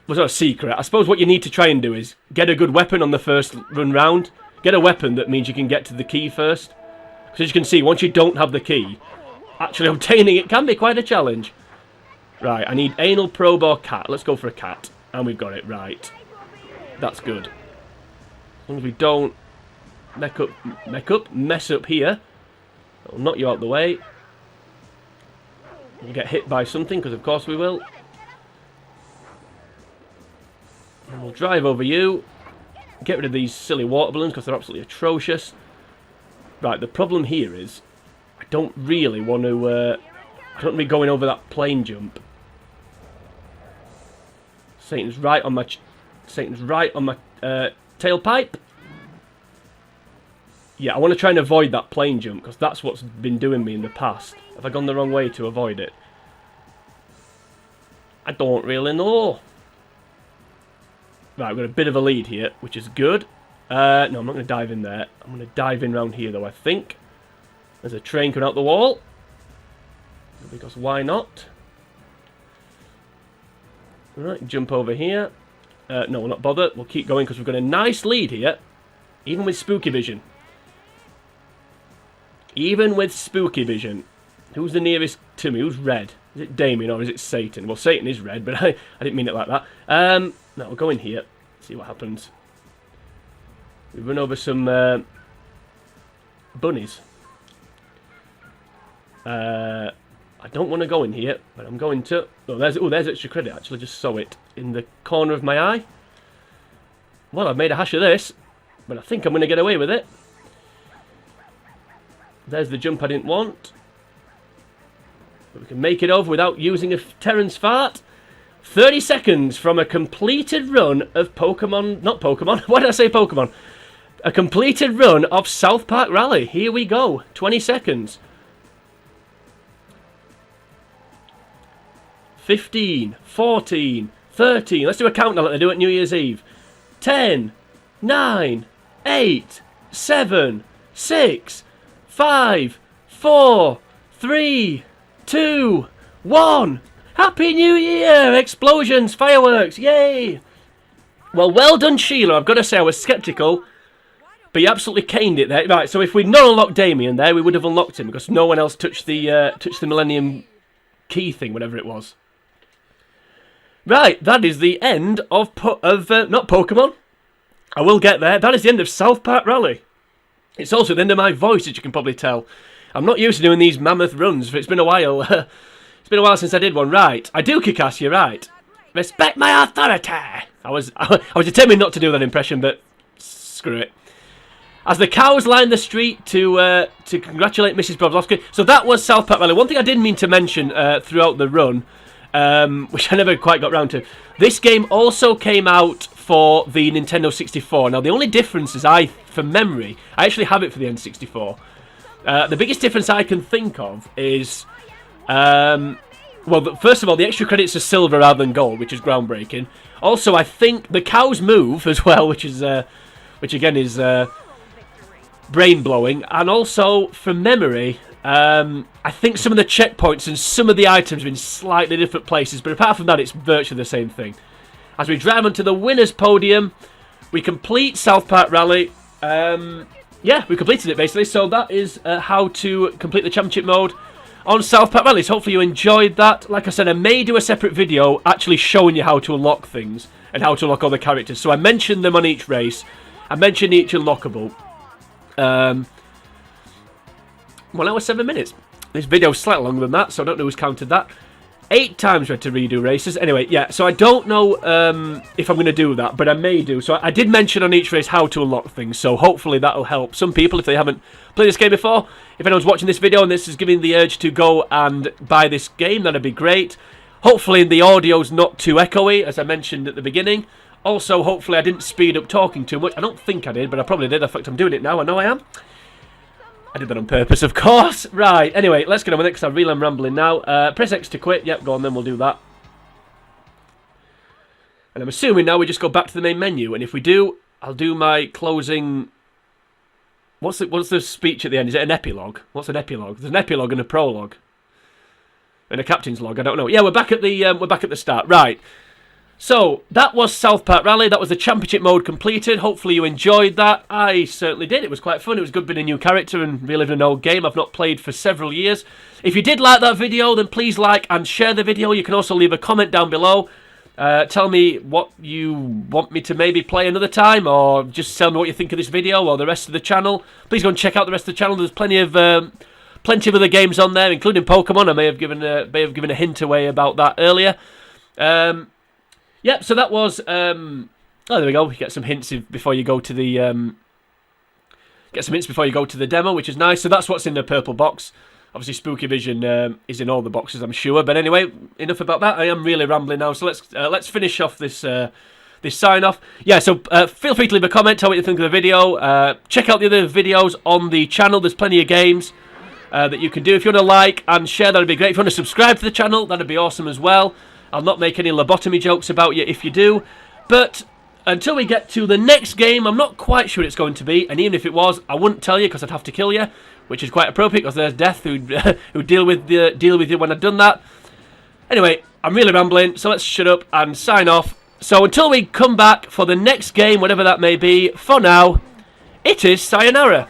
it's not a secret. I suppose what you need to try and do is get a good weapon on the first run round. Get a weapon that means you can get to the key first. Because as you can see, once you don't have the key, actually obtaining it can be quite a challenge. Right, I need anal, probe, or cat. Let's go for a cat. And we've got it, right. That's good. As long as we don't mess up here. I'll knock you out the way. We'll get hit by something, because of course we will. And we'll drive over you. Get rid of these silly water balloons because they're absolutely atrocious. Right, the problem here is I don't really want to... I don't want to be going over that plane jump. Satan's right on my tailpipe. Yeah, I want to try and avoid that plane jump because that's what's been doing me in the past. Have I gone the wrong way to avoid it? I don't really know. Right, we've got a bit of a lead here, which is good. No, I'm not going to dive in there. I'm going to dive in round here, though, I think. There's a train coming out the wall. Because why not? Right, jump over here. No, we'll not bother. We'll keep going because we've got a nice lead here. Even with spooky vision. Even with spooky vision. Who's the nearest to me? Who's red? Is it Damien or is it Satan? Well, Satan is red, but I didn't mean it like that. No, we'll go in here. See what happens. We run over some bunnies. I don't want to go in here, but I'm going to. Oh, there's extra credit. Actually, I just saw it in the corner of my eye. Well, I've made a hash of this, but I think I'm going to get away with it. There's the jump I didn't want. But we can make it over without using a Terence fart. 30 seconds from a completed run of Pokemon... Not Pokemon. Why did I say Pokemon? A completed run of South Park Rally. Here we go. 20 seconds. 15, 14, 13. Let's do a countdown like they do at New Year's Eve. 10, 9, 8, 7, 6, 5, 4, 3, 2, 1. Happy New Year! Explosions, fireworks, yay! Well done, Sheila. I've got to say, I was sceptical, but you absolutely caned it there. Right, so if we'd not unlocked Damien there, we would have unlocked him because no one else touched the Millennium Key thing, whatever it was. Right, that is the end of not Pokemon. I will get there. That is the end of South Park Rally. It's also the end of my voice, as you can probably tell. I'm not used to doing these mammoth runs, it's been a while. It's been a while since I did one. Right, I do kick ass, you're right. Respect my authority. I was determined not to do that impression, but screw it. As the cows line the street to congratulate Mrs. Brodowski. So that was South Park Rally. One thing I didn't mean to mention throughout the run, which I never quite got round to. This game also came out for the Nintendo 64. Now, the only difference is from memory, I actually have it for the N64. The biggest difference I can think of is, well, first of all, the extra credits are silver rather than gold, which is groundbreaking. Also, I think the cows move as well, which again is brain-blowing. And also, from memory, I think some of the checkpoints and some of the items are in slightly different places, but apart from that, it's virtually the same thing. As we drive onto the winner's podium, we complete South Park Rally. Yeah, we completed it basically. So that is how to complete the championship mode on South Park Rally. So hopefully you enjoyed that. Like I said, I may do a separate video actually showing you how to unlock things and how to unlock all the characters. So I mentioned them on each race. I mentioned each unlockable. 1 hour 7 minutes. This video is slightly longer than that, so I don't know who's counted that. 8 times we had to redo races. Anyway, yeah, so I don't know if I'm going to do that, but I may do. So I did mention on each race how to unlock things, so hopefully that'll help some people if they haven't played this game before. If anyone's watching this video and this is giving the urge to go and buy this game, that'd be great. Hopefully the audio's not too echoey, as I mentioned at the beginning. Also, hopefully I didn't speed up talking too much. I don't think I did, but I probably did. In fact, I'm doing it now. I know I am. I did that on purpose, of course. Right, anyway, let's get on with it, because I really am rambling now. Press X to quit. Yep, go on then, we'll do that. And I'm assuming now we just go back to the main menu, and if we do, I'll do my closing... What's the speech at the end? Is it an epilogue? What's an epilogue? There's an epilogue and a prologue. And a captain's log, I don't know. Yeah, we're back at the start. Right. So, that was South Park Rally. That was the championship mode completed. Hopefully you enjoyed that. I certainly did. It was quite fun. It was good being a new character and reliving an old game I've not played for several years. If you did like that video, then please like and share the video. You can also leave a comment down below. Tell me what you want me to maybe play another time, or just tell me what you think of this video or the rest of the channel. Please go and check out the rest of the channel. There's plenty of other games on there, including Pokemon. I may have given a hint away about that earlier. Yep, so that was... oh, there we go. You get some hints before you go to the... get some hints before you go to the demo, which is nice. So that's what's in the purple box. Obviously, Spooky Vision is in all the boxes, I'm sure. But anyway, enough about that. I am really rambling now. So let's finish off this sign-off. Yeah, so feel free to leave a comment. Tell me what you think of the video. Check out the other videos on the channel. There's plenty of games that you can do. If you want to like and share, that would be great. If you want to subscribe to the channel, that would be awesome as well. I'll not make any lobotomy jokes about you if you do. But until we get to the next game, I'm not quite sure what it's going to be. And even if it was, I wouldn't tell you because I'd have to kill you, which is quite appropriate because there's Death who'd deal with you when I've done that. Anyway, I'm really rambling, so let's shut up and sign off. So until we come back for the next game, whatever that may be, for now, it is sayonara.